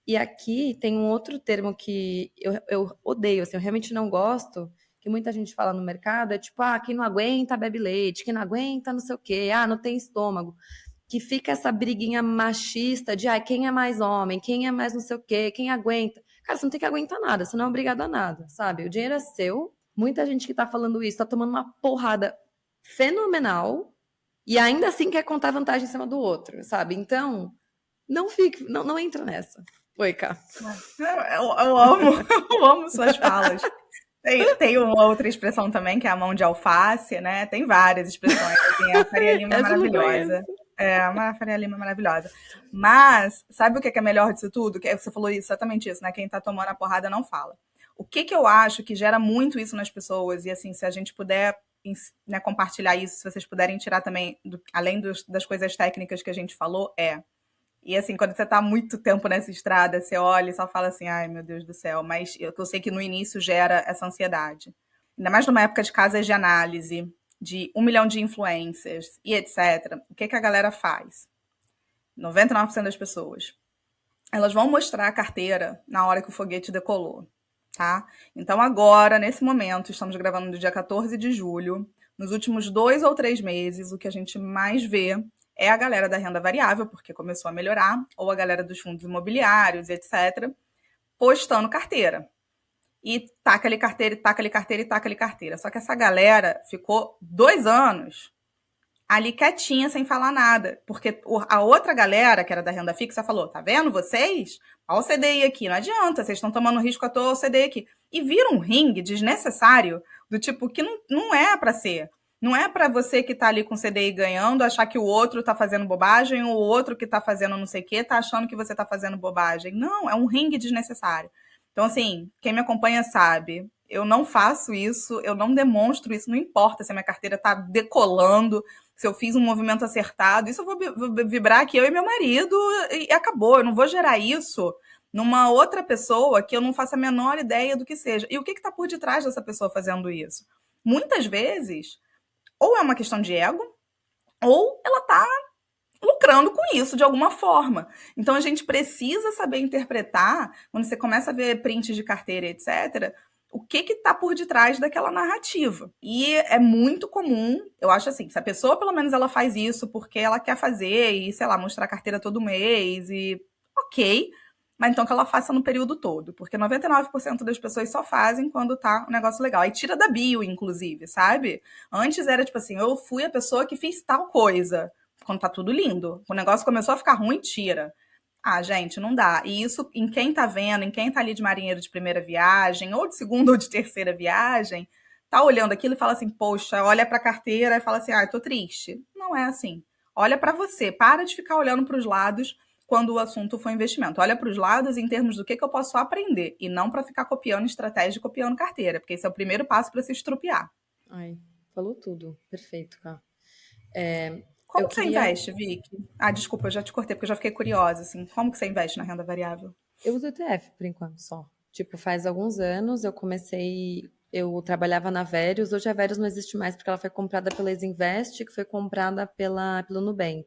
[SPEAKER 1] E aqui tem um outro termo que eu odeio, assim, eu realmente não gosto, que muita gente fala no mercado, é tipo, quem não aguenta bebe leite, quem não aguenta não sei o quê, não tem estômago. Que fica essa briguinha machista de, quem é mais homem, quem é mais não sei o quê, quem aguenta. Cara, você não tem que aguentar nada, você não é obrigado a nada, sabe? O dinheiro é seu. Muita gente que tá falando isso tá tomando uma porrada fenomenal e ainda assim quer contar vantagem em cima do outro, sabe? Então, não entra nessa. Oi, Cá.
[SPEAKER 2] Eu amo suas falas. Tem uma outra expressão também, que é a mão de alface, né? Tem várias expressões. Assim, a Faria Lima é maravilhosa. A Faria Lima é maravilhosa. Mas, sabe o que é melhor disso tudo? Que você falou exatamente isso, né? Quem tá tomando a porrada não fala. O que eu acho que gera muito isso nas pessoas, e assim, se a gente puder, né, compartilhar isso, se vocês puderem tirar também, além das coisas técnicas que a gente falou, E assim, quando você tá muito tempo nessa estrada, você olha e só fala assim, ai meu Deus do céu, mas eu sei que no início gera essa ansiedade. Ainda mais numa época de casas de análise, de 1 milhão de influencers e etc. O que a galera faz? 99% das pessoas. Elas vão mostrar a carteira na hora que o foguete decolou, tá? Então agora, nesse momento, estamos gravando no dia 14 de julho, nos últimos 2 ou 3 meses, o que a gente mais vê é a galera da renda variável, porque começou a melhorar, ou a galera dos fundos imobiliários, etc., postando carteira. E taca-lhe carteira, e taca-lhe carteira, e taca-lhe carteira. Só que essa galera ficou 2 anos ali quietinha, sem falar nada. Porque a outra galera, que era da renda fixa, falou, tá vendo vocês? Olha o CDI aqui, não adianta, vocês estão tomando risco à toa, olha o CDI aqui. E vira um ringue desnecessário, do tipo que não é para ser. Não é para você que tá ali com o CDI ganhando, achar que o outro tá fazendo bobagem, ou o outro que tá fazendo não sei o quê, tá achando que você tá fazendo bobagem. Não, é um ringue desnecessário. Então, assim, quem me acompanha sabe, eu não faço isso, eu não demonstro isso, não importa se a minha carteira tá decolando, se eu fiz um movimento acertado, isso eu vou vibrar aqui, eu e meu marido, e acabou. Eu não vou gerar isso numa outra pessoa que eu não faço a menor ideia do que seja. E o que está por detrás dessa pessoa fazendo isso? Muitas vezes, ou é uma questão de ego, ou ela está lucrando com isso de alguma forma. Então a gente precisa saber interpretar, quando você começa a ver prints de carteira, etc., o que está por detrás daquela narrativa. E é muito comum, eu acho assim, se a pessoa pelo menos ela faz isso porque ela quer fazer e, sei lá, mostrar a carteira todo mês e ok, mas então que ela faça no período todo, porque 99% das pessoas só fazem quando tá um negócio legal. Aí tira da bio, inclusive, sabe? Antes era tipo assim, eu fui a pessoa que fez tal coisa, quando tá tudo lindo. O negócio começou a ficar ruim, tira. Ah, gente, não dá. E isso, em quem tá vendo, em quem tá ali de marinheiro de primeira viagem, ou de segunda ou de terceira viagem, tá olhando aquilo e fala assim, poxa, olha pra carteira e fala assim, ah, eu tô triste. Não é assim. Olha pra você, para de ficar olhando pros lados quando o assunto for investimento. Olha pros lados em termos do que eu posso aprender, e não pra ficar copiando estratégia e copiando carteira, porque esse é o primeiro passo pra se estrupiar.
[SPEAKER 1] Ai, falou tudo. Perfeito, cara. Eu
[SPEAKER 2] Como que você
[SPEAKER 1] queria.
[SPEAKER 2] investe, Vicky? Ah, desculpa, eu já te cortei, porque eu já fiquei curiosa, assim. Como que você investe na renda variável?
[SPEAKER 1] Eu uso ETF por enquanto só. Tipo, faz alguns anos eu comecei. Eu trabalhava na Verius, hoje a Verius não existe mais porque ela foi comprada pela Exinvest, que foi comprada pelo Nubank.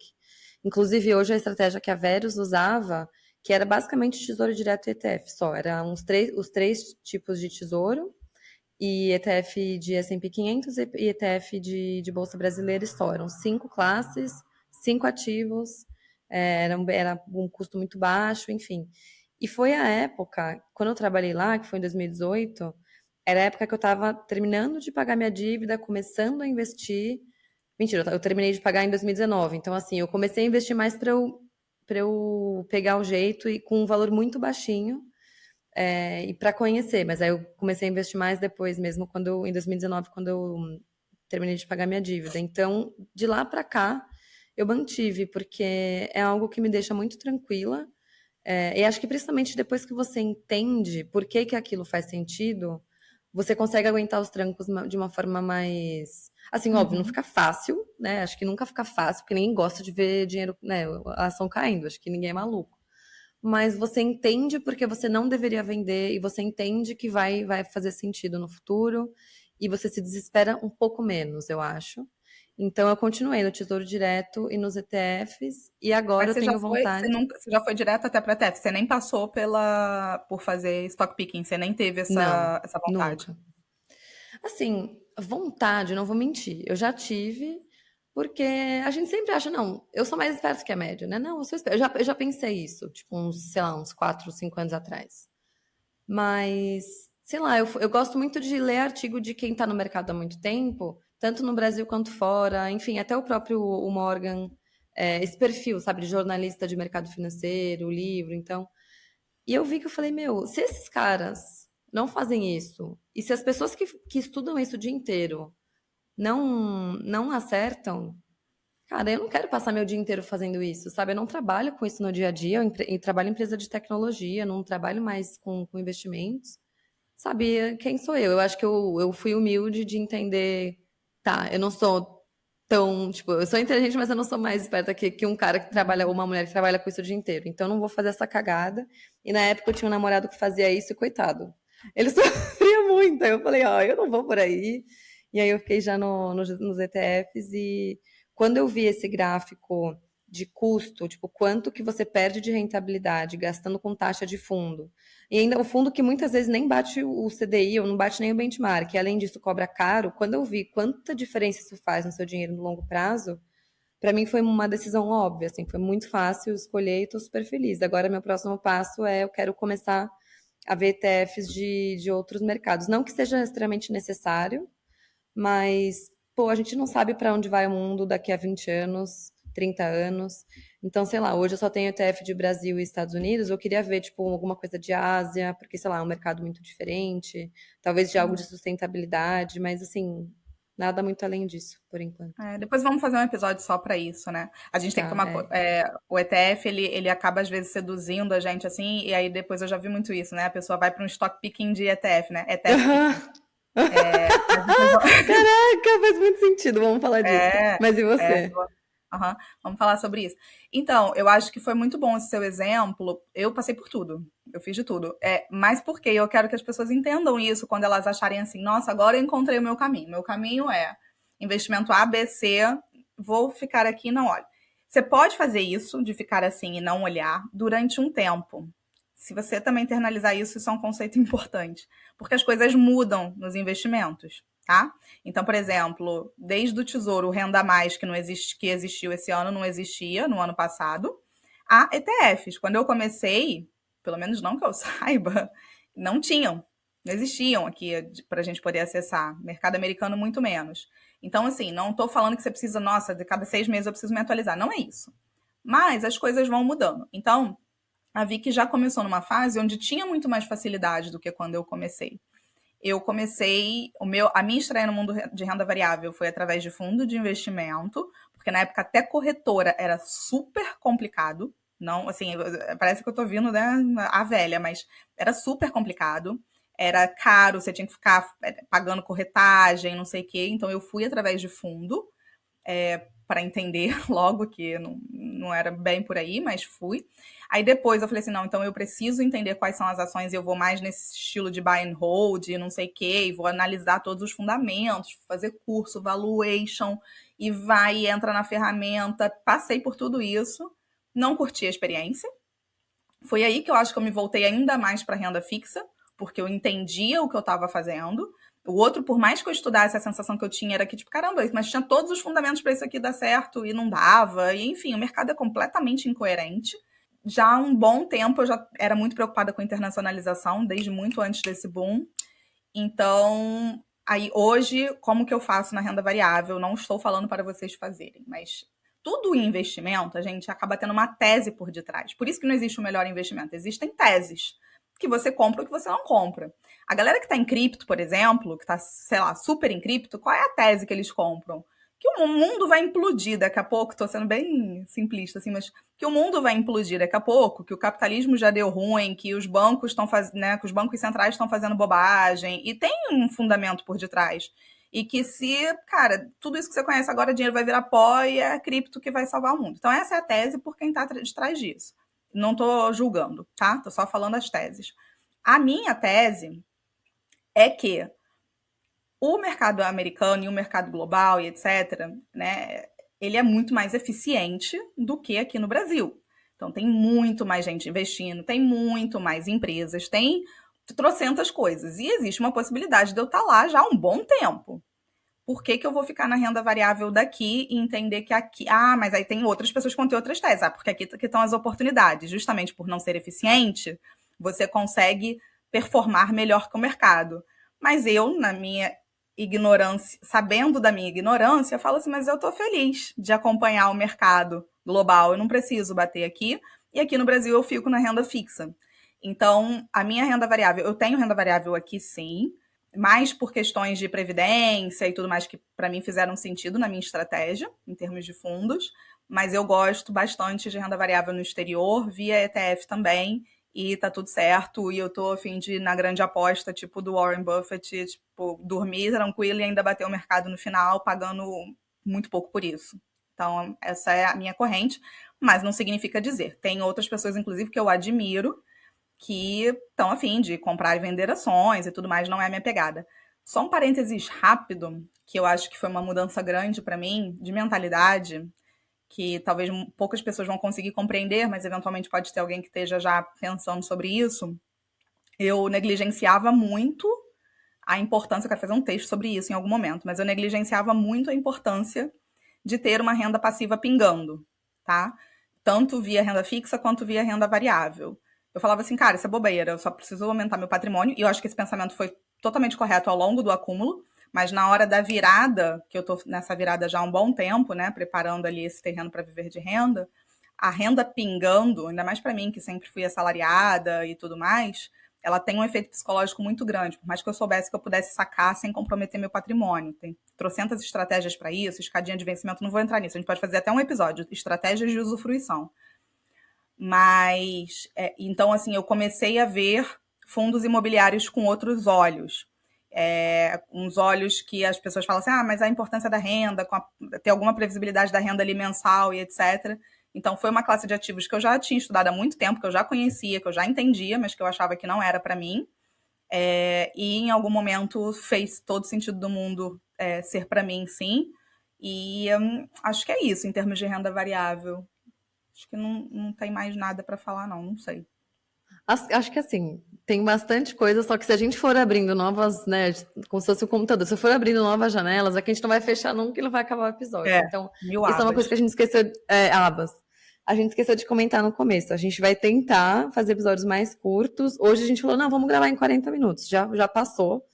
[SPEAKER 1] Inclusive, hoje a estratégia que a Verius usava, que era basicamente tesouro direto e ETF só, era os três tipos de tesouro, e ETF de S&P 500 e ETF de Bolsa Brasileira só. Eram 5 classes, 5 ativos, era um custo muito baixo, enfim. E foi a época, quando eu trabalhei lá, que foi em 2018, era a época que eu estava terminando de pagar minha dívida, começando a investir. Mentira, eu terminei de pagar em 2019. Então, assim, eu comecei a investir mais para eu pegar o jeito e com um valor muito baixinho e para conhecer. Mas aí eu comecei a investir mais depois mesmo, em 2019, quando eu terminei de pagar minha dívida. Então, de lá para cá, eu mantive, porque é algo que me deixa muito tranquila. E acho que principalmente depois que você entende por que que aquilo faz sentido, você consegue aguentar os trancos de uma forma mais. Assim, óbvio, não
[SPEAKER 2] Uhum.
[SPEAKER 1] fica fácil, né? Acho que nunca fica fácil, porque ninguém gosta de ver dinheiro, né? A ação caindo, acho que ninguém é maluco. Mas você entende porque você não deveria vender e você entende que vai fazer sentido no futuro e você se desespera um pouco menos, eu acho. Então eu continuei no Tesouro Direto e nos ETFs e agora
[SPEAKER 2] Mas
[SPEAKER 1] eu tenho vontade.
[SPEAKER 2] você já foi direto até para ETF, você nem passou por fazer stock picking, você nem teve
[SPEAKER 1] Não,
[SPEAKER 2] essa vontade.
[SPEAKER 1] nunca. Assim, vontade, não vou mentir. Eu já tive, porque a gente sempre acha, não, eu sou mais esperto que a média, né? Não, eu sou esperto. Eu já pensei isso, tipo, sei lá, uns 4, 5 anos atrás. Mas, sei lá, eu gosto muito de ler artigo de quem está no mercado há muito tempo, tanto no Brasil quanto fora, enfim, até o próprio o Morgan, esse perfil, sabe, de jornalista de mercado financeiro, livro, então. E eu vi que eu falei, meu, se esses caras não fazem isso, e se as pessoas que estudam isso o dia inteiro não acertam, cara, eu não quero passar meu dia inteiro fazendo isso, sabe? Eu não trabalho com isso no dia a dia, eu trabalho em empresa de tecnologia, não trabalho mais com investimentos. Sabe, quem sou eu? Eu acho que eu fui humilde de entender, tá, eu não sou tão, tipo, eu sou inteligente, mas eu não sou mais esperta que um cara que trabalha, ou uma mulher que trabalha com isso o dia inteiro. Então eu não vou fazer essa cagada. E na época eu tinha um namorado que fazia isso e coitado. Ele sofria muito. Aí eu falei, ó, eu não vou por aí. E aí eu fiquei já nos ETFs e quando eu vi esse gráfico de custo, tipo, quanto que você perde de rentabilidade gastando com taxa de fundo. E ainda o fundo que muitas vezes nem bate o CDI ou não bate nem o benchmark, e além disso cobra caro, quando eu vi quanta diferença isso faz no seu dinheiro no longo prazo, para mim foi uma decisão óbvia, assim, foi muito fácil escolher e estou super feliz. Agora meu próximo passo é eu quero começar a ver ETFs de outros mercados. Não que seja extremamente necessário, mas, pô, a gente não sabe para onde vai o mundo daqui a 20 anos, 30 anos. Então, sei lá, hoje eu só tenho ETF de Brasil e Estados Unidos. Eu queria ver, tipo, alguma coisa de Ásia, porque, sei lá, é um mercado muito diferente. Talvez de algo de sustentabilidade, mas, assim, nada muito além disso, por enquanto.
[SPEAKER 2] Depois vamos fazer um episódio só para isso, né? A gente tem que
[SPEAKER 1] Tá,
[SPEAKER 2] tomar.
[SPEAKER 1] é.
[SPEAKER 2] O ETF, ele acaba às vezes seduzindo a gente assim, e aí depois eu já vi muito isso, né? A pessoa vai para um stock picking de ETF, né? ETF picking. Mas depois
[SPEAKER 1] Caraca, faz muito sentido. Vamos falar disso.
[SPEAKER 2] é,
[SPEAKER 1] Mas e
[SPEAKER 2] é,
[SPEAKER 1] você?
[SPEAKER 2] aham, vamos falar sobre isso. Então, eu acho que foi muito bom esse seu exemplo. Eu passei por tudo. Eu fiz de tudo. Mas porque eu quero que as pessoas entendam isso quando elas acharem assim, nossa, agora eu encontrei o meu caminho. Meu caminho é investimento A, B, C, vou ficar aqui e não olho. Você pode fazer isso, de ficar assim e não olhar, durante um tempo. Se você também internalizar isso, isso é um conceito importante. Porque as coisas mudam nos investimentos, tá? Então, por exemplo, desde o Tesouro, o Renda Mais, que não existe, que existiu esse ano, não existia no ano passado, a ETFs. Quando eu comecei, pelo menos não que eu saiba, não tinham, não existiam aqui para a gente poder acessar. Mercado americano, muito menos. Então, assim, não estou falando que você precisa, nossa, de cada 6 meses eu preciso me atualizar. Não é isso. Mas as coisas vão mudando. Então, a Vicky já começou numa fase onde tinha muito mais facilidade do que quando eu comecei. Eu comecei, a minha estreia no mundo de renda variável foi através de fundo de investimento, porque na época até corretora era super complicado. Não, assim, parece que eu tô vindo, né, a velha, mas era super complicado. Era caro, você tinha que ficar pagando corretagem, não sei o quê. Então eu fui através de fundo, para entender logo que não era bem por aí, mas fui. Aí depois eu falei assim, não, então eu preciso entender quais são as ações e eu vou mais nesse estilo de buy and hold, não sei o quê, e vou analisar todos os fundamentos, fazer curso, valuation, e vai e entra na ferramenta. Passei por tudo isso, não curti a experiência. Foi aí que eu acho que eu me voltei ainda mais para renda fixa, porque eu entendia o que eu estava fazendo. O outro, por mais que eu estudasse, a sensação que eu tinha era que, tipo, caramba, mas tinha todos os fundamentos para isso aqui dar certo e não dava. E, enfim, o mercado é completamente incoerente. Já há um bom tempo eu já era muito preocupada com internacionalização, desde muito antes desse boom. Então, aí hoje, como que eu faço na renda variável? Não estou falando para vocês fazerem, mas tudo em investimento, a gente acaba tendo uma tese por detrás. Por isso que não existe o melhor investimento. Existem teses que você compra ou que você não compra. A galera que está em cripto, por exemplo, que está, sei lá, super em cripto, qual é a tese que eles compram? Que o mundo vai implodir daqui a pouco, estou sendo bem simplista, assim, mas que o mundo vai implodir daqui a pouco, que o capitalismo já deu ruim, que os bancos estão fazendo, né, que os bancos centrais estão fazendo bobagem, e tem um fundamento por detrás. E que se, cara, tudo isso que você conhece agora, dinheiro vai virar pó e é a cripto que vai salvar o mundo. Então essa é a tese por quem está de trás disso. Não estou julgando, tá? Estou só falando as teses. A minha tese é que o mercado americano e o mercado global e etc., né, ele é muito mais eficiente do que aqui no Brasil. Então, tem muito mais gente investindo, tem muito mais empresas, tem trocentas coisas. E existe uma possibilidade de eu estar lá já há um bom tempo. Por que eu vou ficar na renda variável daqui e entender que aqui... Ah, mas aí tem outras pessoas que vão ter outras teses. Porque aqui que estão as oportunidades. Justamente por não ser eficiente, você consegue performar melhor que o mercado. Mas eu, na minha ignorância, sabendo da minha ignorância, falo assim, mas eu estou feliz de acompanhar o mercado global. Eu não preciso bater aqui. E aqui no Brasil eu fico na renda fixa. Então, a minha renda variável... Eu tenho renda variável aqui, sim, mais por questões de previdência e tudo mais que para mim fizeram sentido na minha estratégia, em termos de fundos, mas eu gosto bastante de renda variável no exterior, via ETF também, e tá tudo certo, e eu tô a fim de ir na grande aposta, tipo do Warren Buffett, tipo, dormir tranquilo e ainda bater o mercado no final, pagando muito pouco por isso. Então, essa é a minha corrente, mas não significa dizer. Tem outras pessoas, inclusive, que eu admiro, que estão a fim de comprar e vender ações e tudo mais, não é a minha pegada. Só um parênteses rápido, que eu acho que foi uma mudança grande para mim, de mentalidade, que talvez poucas pessoas vão conseguir compreender, mas eventualmente pode ter alguém que esteja já pensando sobre isso. Eu negligenciava muito a importância, eu quero fazer um texto sobre isso em algum momento, mas eu negligenciava muito a importância de ter uma renda passiva pingando, tá? Tanto via renda fixa quanto via renda variável. Eu falava assim, cara, isso é bobeira, eu só preciso aumentar meu patrimônio, e eu acho que esse pensamento foi totalmente correto ao longo do acúmulo, mas na hora da virada, que eu tô nessa virada já há um bom tempo, né, preparando ali esse terreno para viver de renda, a renda pingando, ainda mais para mim, que sempre fui assalariada e tudo mais, ela tem um efeito psicológico muito grande, por mais que eu soubesse que eu pudesse sacar sem comprometer meu patrimônio. Tem trocentas estratégias para isso, escadinha de vencimento, não vou entrar nisso, a gente pode fazer até um episódio, estratégias de usufruição. Mas, então, assim, eu comecei a ver fundos imobiliários com outros olhos. Uns olhos que as pessoas falam assim, mas a importância da renda, ter alguma previsibilidade da renda ali mensal e etc. Então, foi uma classe de ativos que eu já tinha estudado há muito tempo, que eu já conhecia, que eu já entendia, mas que eu achava que não era para mim. E em algum momento fez todo sentido do mundo ser para mim, sim. E acho que é isso em termos de renda variável. Acho que não tem mais nada para falar, não sei.
[SPEAKER 1] Acho que assim, tem bastante coisa, só que se a gente for abrindo novas, né, como se fosse um computador, se eu for abrindo novas janelas, aqui a gente não vai fechar nunca e não vai acabar o episódio. Então,
[SPEAKER 2] Mil
[SPEAKER 1] isso é uma
[SPEAKER 2] abas.
[SPEAKER 1] coisa que a gente esqueceu, abas. A gente esqueceu de comentar no começo. A gente vai tentar fazer episódios mais curtos. Hoje a gente falou, não, vamos gravar em 40 minutos. Já passou.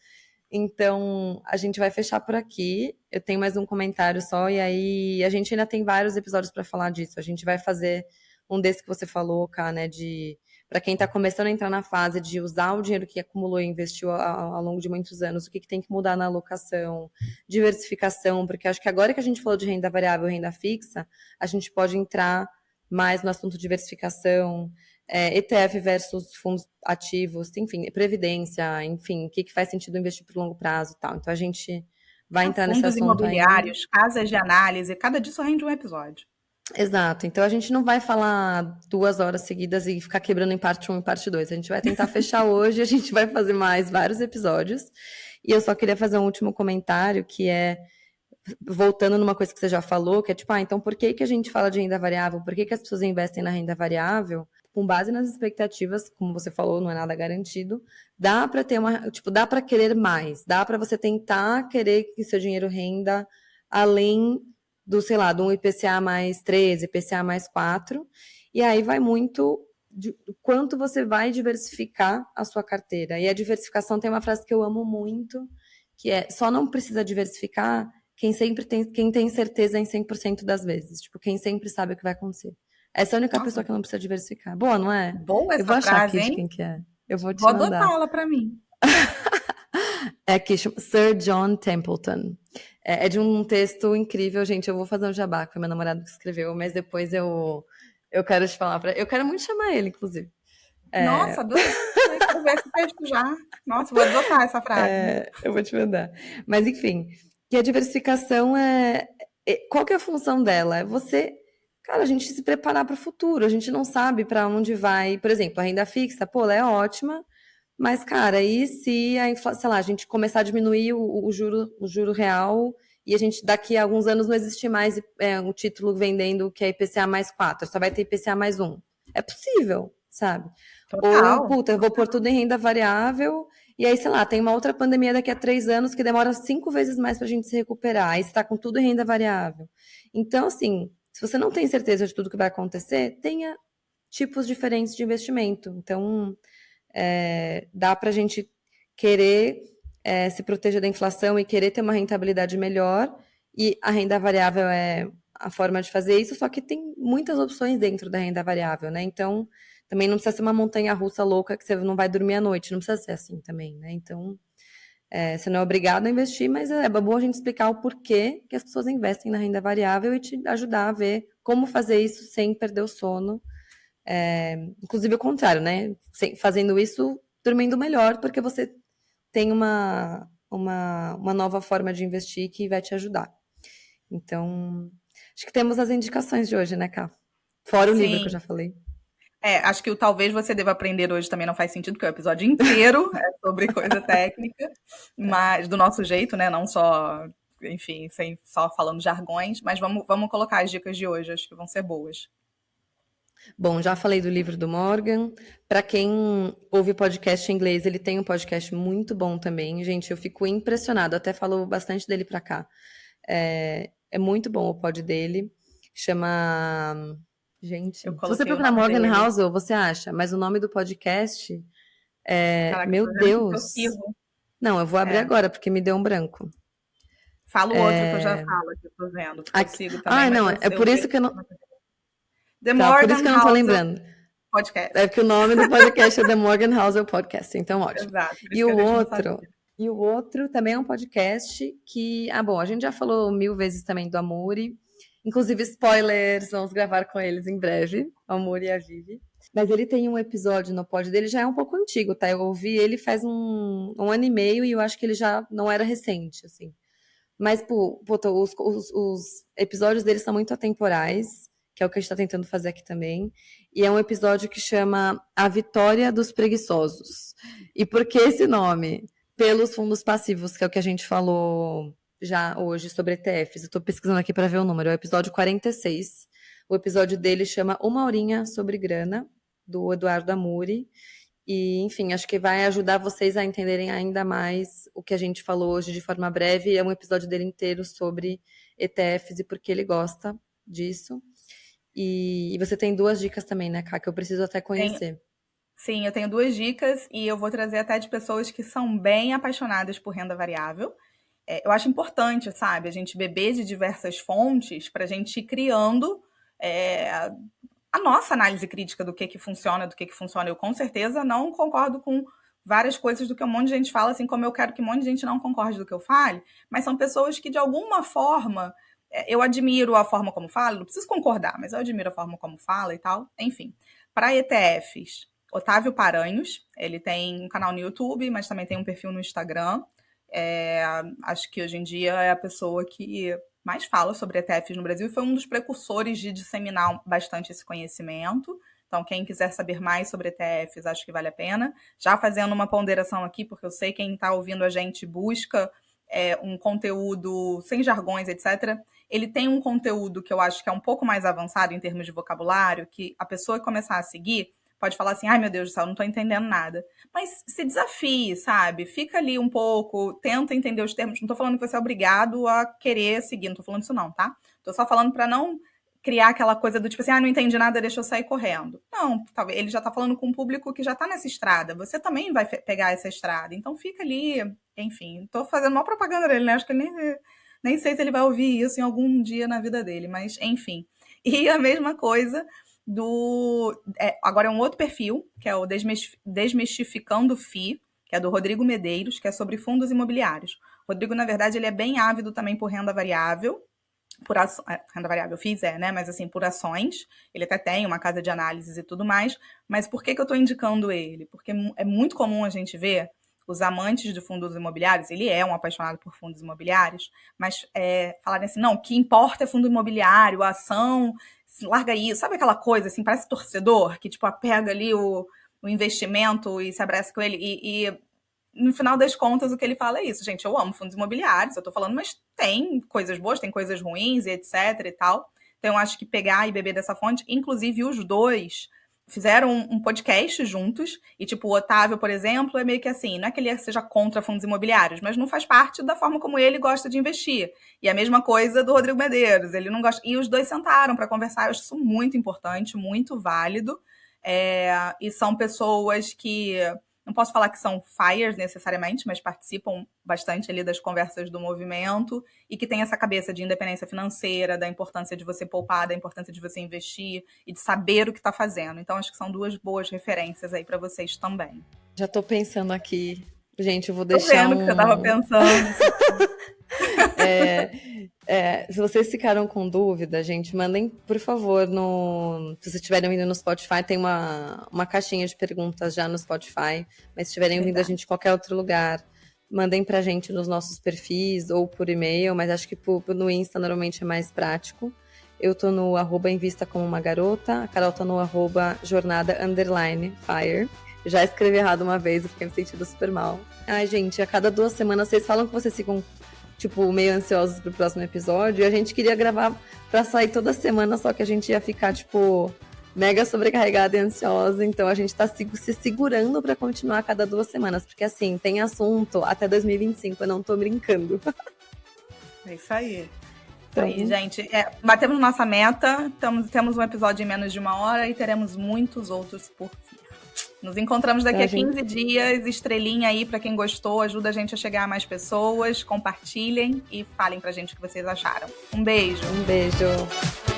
[SPEAKER 1] Então, a gente vai fechar por aqui. Eu tenho mais um comentário só, e aí a gente ainda tem vários episódios para falar disso. A gente vai fazer um desse que você falou, Cá, né, de para quem está começando a entrar na fase de usar o dinheiro que acumulou e investiu ao longo de muitos anos, o que tem que mudar na alocação, diversificação, porque acho que agora que a gente falou de renda variável e renda fixa, a gente pode entrar mais no assunto diversificação, ETF versus fundos ativos, enfim, previdência, enfim, o que faz sentido investir por longo prazo e tal. Então a gente vai entrar nesse
[SPEAKER 2] Fundos
[SPEAKER 1] assunto ainda.
[SPEAKER 2] imobiliários, casas de análise, cada disso rende um episódio.
[SPEAKER 1] Exato. Então a gente não vai falar 2 horas seguidas e ficar quebrando em parte 1 e parte 2. A gente vai tentar fechar hoje, a gente vai fazer mais vários episódios. E eu só queria fazer um último comentário, que é, voltando numa coisa que você já falou, que é tipo, então por que a gente fala de renda variável? Por que as pessoas investem na renda variável? Com base nas expectativas, como você falou, não é nada garantido, dá para ter dá para querer mais, dá para você tentar querer que seu dinheiro renda além do, sei lá, de um IPCA mais 13, IPCA mais 4, e aí vai muito de quanto você vai diversificar a sua carteira. E a diversificação tem uma frase que eu amo muito, que é, só não precisa diversificar quem tem certeza em 100% das vezes. Tipo, quem sempre sabe o que vai acontecer. Essa é a única pessoa que não precisa diversificar. Boa, não é?
[SPEAKER 2] Boa
[SPEAKER 1] Eu vou
[SPEAKER 2] essa
[SPEAKER 1] achar
[SPEAKER 2] frase,
[SPEAKER 1] aqui de
[SPEAKER 2] hein?
[SPEAKER 1] quem que é. Eu vou te
[SPEAKER 2] Vou
[SPEAKER 1] mandar.
[SPEAKER 2] adotá-la para mim.
[SPEAKER 1] É aqui, chama Sir John Templeton. É de um texto incrível, gente. Eu vou fazer um jabá, que foi meu namorado que escreveu, mas depois eu quero te falar. Eu quero muito chamar ele, inclusive.
[SPEAKER 2] Nossa, adorei. Quero ver esse texto já. Nossa, vou adotar essa frase.
[SPEAKER 1] Eu vou te mandar. Mas, enfim, que a diversificação qual que é a função dela? É você, cara, a gente se preparar para o futuro. A gente não sabe para onde vai. Por exemplo, a renda fixa, pô, ela é ótima, mas, cara, e se sei lá, a gente começar a diminuir o juro real e a gente daqui a alguns anos não existir mais um título vendendo que é IPCA mais 4, só vai ter IPCA mais 1. É possível, sabe? Ou,
[SPEAKER 2] Total.
[SPEAKER 1] puta, eu vou pôr tudo em renda variável e aí, sei lá, tem uma outra pandemia daqui a 3 anos que demora 5 vezes mais pra gente se recuperar. Aí você tá com tudo em renda variável. Então, assim, se você não tem certeza de tudo que vai acontecer, tenha tipos diferentes de investimento. Então, dá pra gente querer se proteger da inflação e querer ter uma rentabilidade melhor. E a renda variável é a forma de fazer isso, só que tem muitas opções dentro da renda variável, né? Então, também não precisa ser uma montanha-russa louca que você não vai dormir à noite, não precisa ser assim também, né? Então, você não é obrigado a investir, mas é bom a gente explicar o porquê que as pessoas investem na renda variável e te ajudar a ver como fazer isso sem perder o sono. Inclusive o contrário, né? Fazendo isso, dormindo melhor, porque você tem uma nova forma de investir que vai te ajudar. Então, acho que temos as indicações de hoje, né, Ká? Fora o livro que eu
[SPEAKER 2] Sim.
[SPEAKER 1] já falei.
[SPEAKER 2] Acho que o talvez você deva aprender hoje também não faz sentido, porque o episódio inteiro é sobre coisa técnica, mas do nosso jeito, né? Não só, enfim, sem só falando jargões, mas vamos colocar as dicas de hoje, acho que vão ser boas.
[SPEAKER 1] Bom, já falei do livro do Morgan. Para quem ouve podcast em inglês, ele tem um podcast muito bom também. Gente, eu fico impressionado. Até falo bastante dele para cá. É muito bom o pod dele. Chama. Gente,
[SPEAKER 2] Eu
[SPEAKER 1] se você
[SPEAKER 2] coloquei o
[SPEAKER 1] procurar
[SPEAKER 2] nome
[SPEAKER 1] Morgan
[SPEAKER 2] dele.
[SPEAKER 1] Housel, você acha. Mas o nome do podcast
[SPEAKER 2] Caraca, eu
[SPEAKER 1] Meu
[SPEAKER 2] tô vendo aqui que eu
[SPEAKER 1] Deus.
[SPEAKER 2] sigo.
[SPEAKER 1] Não, eu vou abrir agora, porque me deu um branco.
[SPEAKER 2] Fala o outro que eu já falo aqui, eu tô vendo, porque eu
[SPEAKER 1] Aqui...
[SPEAKER 2] sigo também,
[SPEAKER 1] Ah,
[SPEAKER 2] mas
[SPEAKER 1] não,
[SPEAKER 2] eu,
[SPEAKER 1] é
[SPEAKER 2] eu
[SPEAKER 1] por isso
[SPEAKER 2] vejo.
[SPEAKER 1] que eu não.
[SPEAKER 2] The
[SPEAKER 1] Tá, por isso
[SPEAKER 2] Morgan
[SPEAKER 1] que eu não tô
[SPEAKER 2] Housel
[SPEAKER 1] lembrando. É
[SPEAKER 2] Podcast.
[SPEAKER 1] que o nome do podcast é The Morgan Housel Podcast, então ótimo.
[SPEAKER 2] Exato, por isso
[SPEAKER 1] E
[SPEAKER 2] que a
[SPEAKER 1] o
[SPEAKER 2] gente não sabia.
[SPEAKER 1] outro também é um podcast que, bom, a gente já falou 1000 vezes também do Amuri, inclusive spoilers, vamos gravar com eles em breve, o Amuri e a Vivi. Mas ele tem um episódio no pod dele, já é um pouco antigo, tá? Eu ouvi ele faz um ano e meio e eu acho que ele já não era recente, assim. Mas, puta, os episódios deles são muito atemporais, que é o que a gente tá tentando fazer aqui também. E é um episódio que chama A Vitória dos Preguiçosos. E por que esse nome? Pelos fundos passivos, que é o que a gente falou já hoje sobre ETFs. Eu tô pesquisando aqui para ver o número. É o episódio 46. O episódio dele chama Uma Horinha sobre Grana, do Eduardo Amuri. E, enfim, acho que vai ajudar vocês a entenderem ainda mais o que a gente falou hoje de forma breve. É um episódio dele inteiro sobre ETFs e por que ele gosta disso. E você tem 2 dicas também, né, Ká, que eu preciso até conhecer.
[SPEAKER 2] Sim, eu tenho 2 dicas e eu vou trazer até de pessoas que são bem apaixonadas por renda variável. Eu acho importante, sabe, a gente beber de diversas fontes para a gente ir criando a nossa análise crítica do que funciona, do que funciona. Eu, com certeza, não concordo com várias coisas do que um monte de gente fala, assim como eu quero que um monte de gente não concorde do que eu fale, mas são pessoas que, de alguma forma, eu admiro a forma como fala, não preciso concordar, mas eu admiro a forma como fala e tal. Enfim, para ETFs, Otávio Paranhos, ele tem um canal no YouTube, mas também tem um perfil no Instagram. Acho que hoje em dia é a pessoa que mais fala sobre ETFs no Brasil e foi um dos precursores de disseminar bastante esse conhecimento. Então, quem quiser saber mais sobre ETFs, acho que vale a pena. Já fazendo uma ponderação aqui, porque eu sei quem está ouvindo a gente busca um conteúdo sem jargões, etc. Ele tem um conteúdo que eu acho que é um pouco mais avançado em termos de vocabulário, que a pessoa que começar a seguir pode falar assim, ai meu Deus do céu, não estou entendendo nada. Mas se desafie, sabe? Fica ali um pouco, tenta entender os termos. Não estou falando que você é obrigado a querer seguir, não estou falando isso não, tá? Estou só falando para não criar aquela coisa do tipo assim, não entendi nada, deixa eu sair correndo. Não, talvez ele já está falando com um público que já está nessa estrada. Você também vai pegar essa estrada. Então fica ali, enfim. Estou fazendo uma propaganda dele, né? Acho que ele nem sei se ele vai ouvir isso em algum dia na vida dele, mas enfim. E a mesma coisa agora é um outro perfil, que é o Desmistificando FI, que é do Rodrigo Medeiros, que é sobre fundos imobiliários. O Rodrigo, na verdade, ele é bem ávido também por renda variável, renda variável FIIs né? Mas assim, por ações. Ele até tem uma casa de análises e tudo mais. Mas por que eu estou indicando ele? Porque é muito comum a gente ver os amantes de fundos imobiliários, ele é um apaixonado por fundos imobiliários, mas falarem assim, não, o que importa é fundo imobiliário, a ação, larga isso, sabe aquela coisa assim, parece torcedor, que tipo, pega ali o investimento e se abraça com ele, e no final das contas o que ele fala é isso, gente, eu amo fundos imobiliários, eu tô falando, mas tem coisas boas, tem coisas ruins e etc e tal, então eu acho que pegar e beber dessa fonte, inclusive os dois fizeram um podcast juntos, e tipo, o Otávio, por exemplo, é meio que assim, não é que ele seja contra fundos imobiliários, mas não faz parte da forma como ele gosta de investir. E a mesma coisa do Rodrigo Medeiros, ele não gosta. E os dois sentaram para conversar, eu acho isso muito importante, muito válido. E são pessoas que, não posso falar que são fires necessariamente, mas participam bastante ali das conversas do movimento e que tem essa cabeça de independência financeira, da importância de você poupar, da importância de você investir e de saber o que está fazendo. Então, acho que são 2 boas referências aí para vocês também.
[SPEAKER 1] Já estou pensando aqui. Gente, eu vou
[SPEAKER 2] Tô
[SPEAKER 1] deixar
[SPEAKER 2] vendo que você estava pensando.
[SPEAKER 1] Se vocês ficaram com dúvida, gente, mandem, por favor, se vocês estiverem ouvindo no Spotify, tem uma caixinha de perguntas já no Spotify, mas se estiverem ouvindo a gente em qualquer outro lugar, mandem pra gente nos nossos perfis ou por e-mail, mas acho que no Insta normalmente é mais prático. Eu tô no @invista como uma garota, a Carol tá no @jornada_fire. Já escrevi errado uma vez e fiquei me sentindo super mal. Ai, gente, a cada 2 semanas vocês falam que vocês ficam, tipo, meio ansiosos pro próximo episódio, e a gente queria gravar pra sair toda semana, só que a gente ia ficar, tipo, mega sobrecarregada e ansiosa, então a gente tá se segurando pra continuar a cada 2 semanas, porque assim, tem assunto até 2025, eu não tô brincando.
[SPEAKER 2] É isso aí. Aí, gente, batemos nossa meta, temos um episódio em menos de 1 hora e teremos muitos outros por vir. Nos encontramos daqui a 15 dias, estrelinha aí pra quem gostou, ajuda a gente a chegar a mais pessoas, compartilhem e falem pra gente o que vocês acharam. Um beijo!
[SPEAKER 1] Um beijo!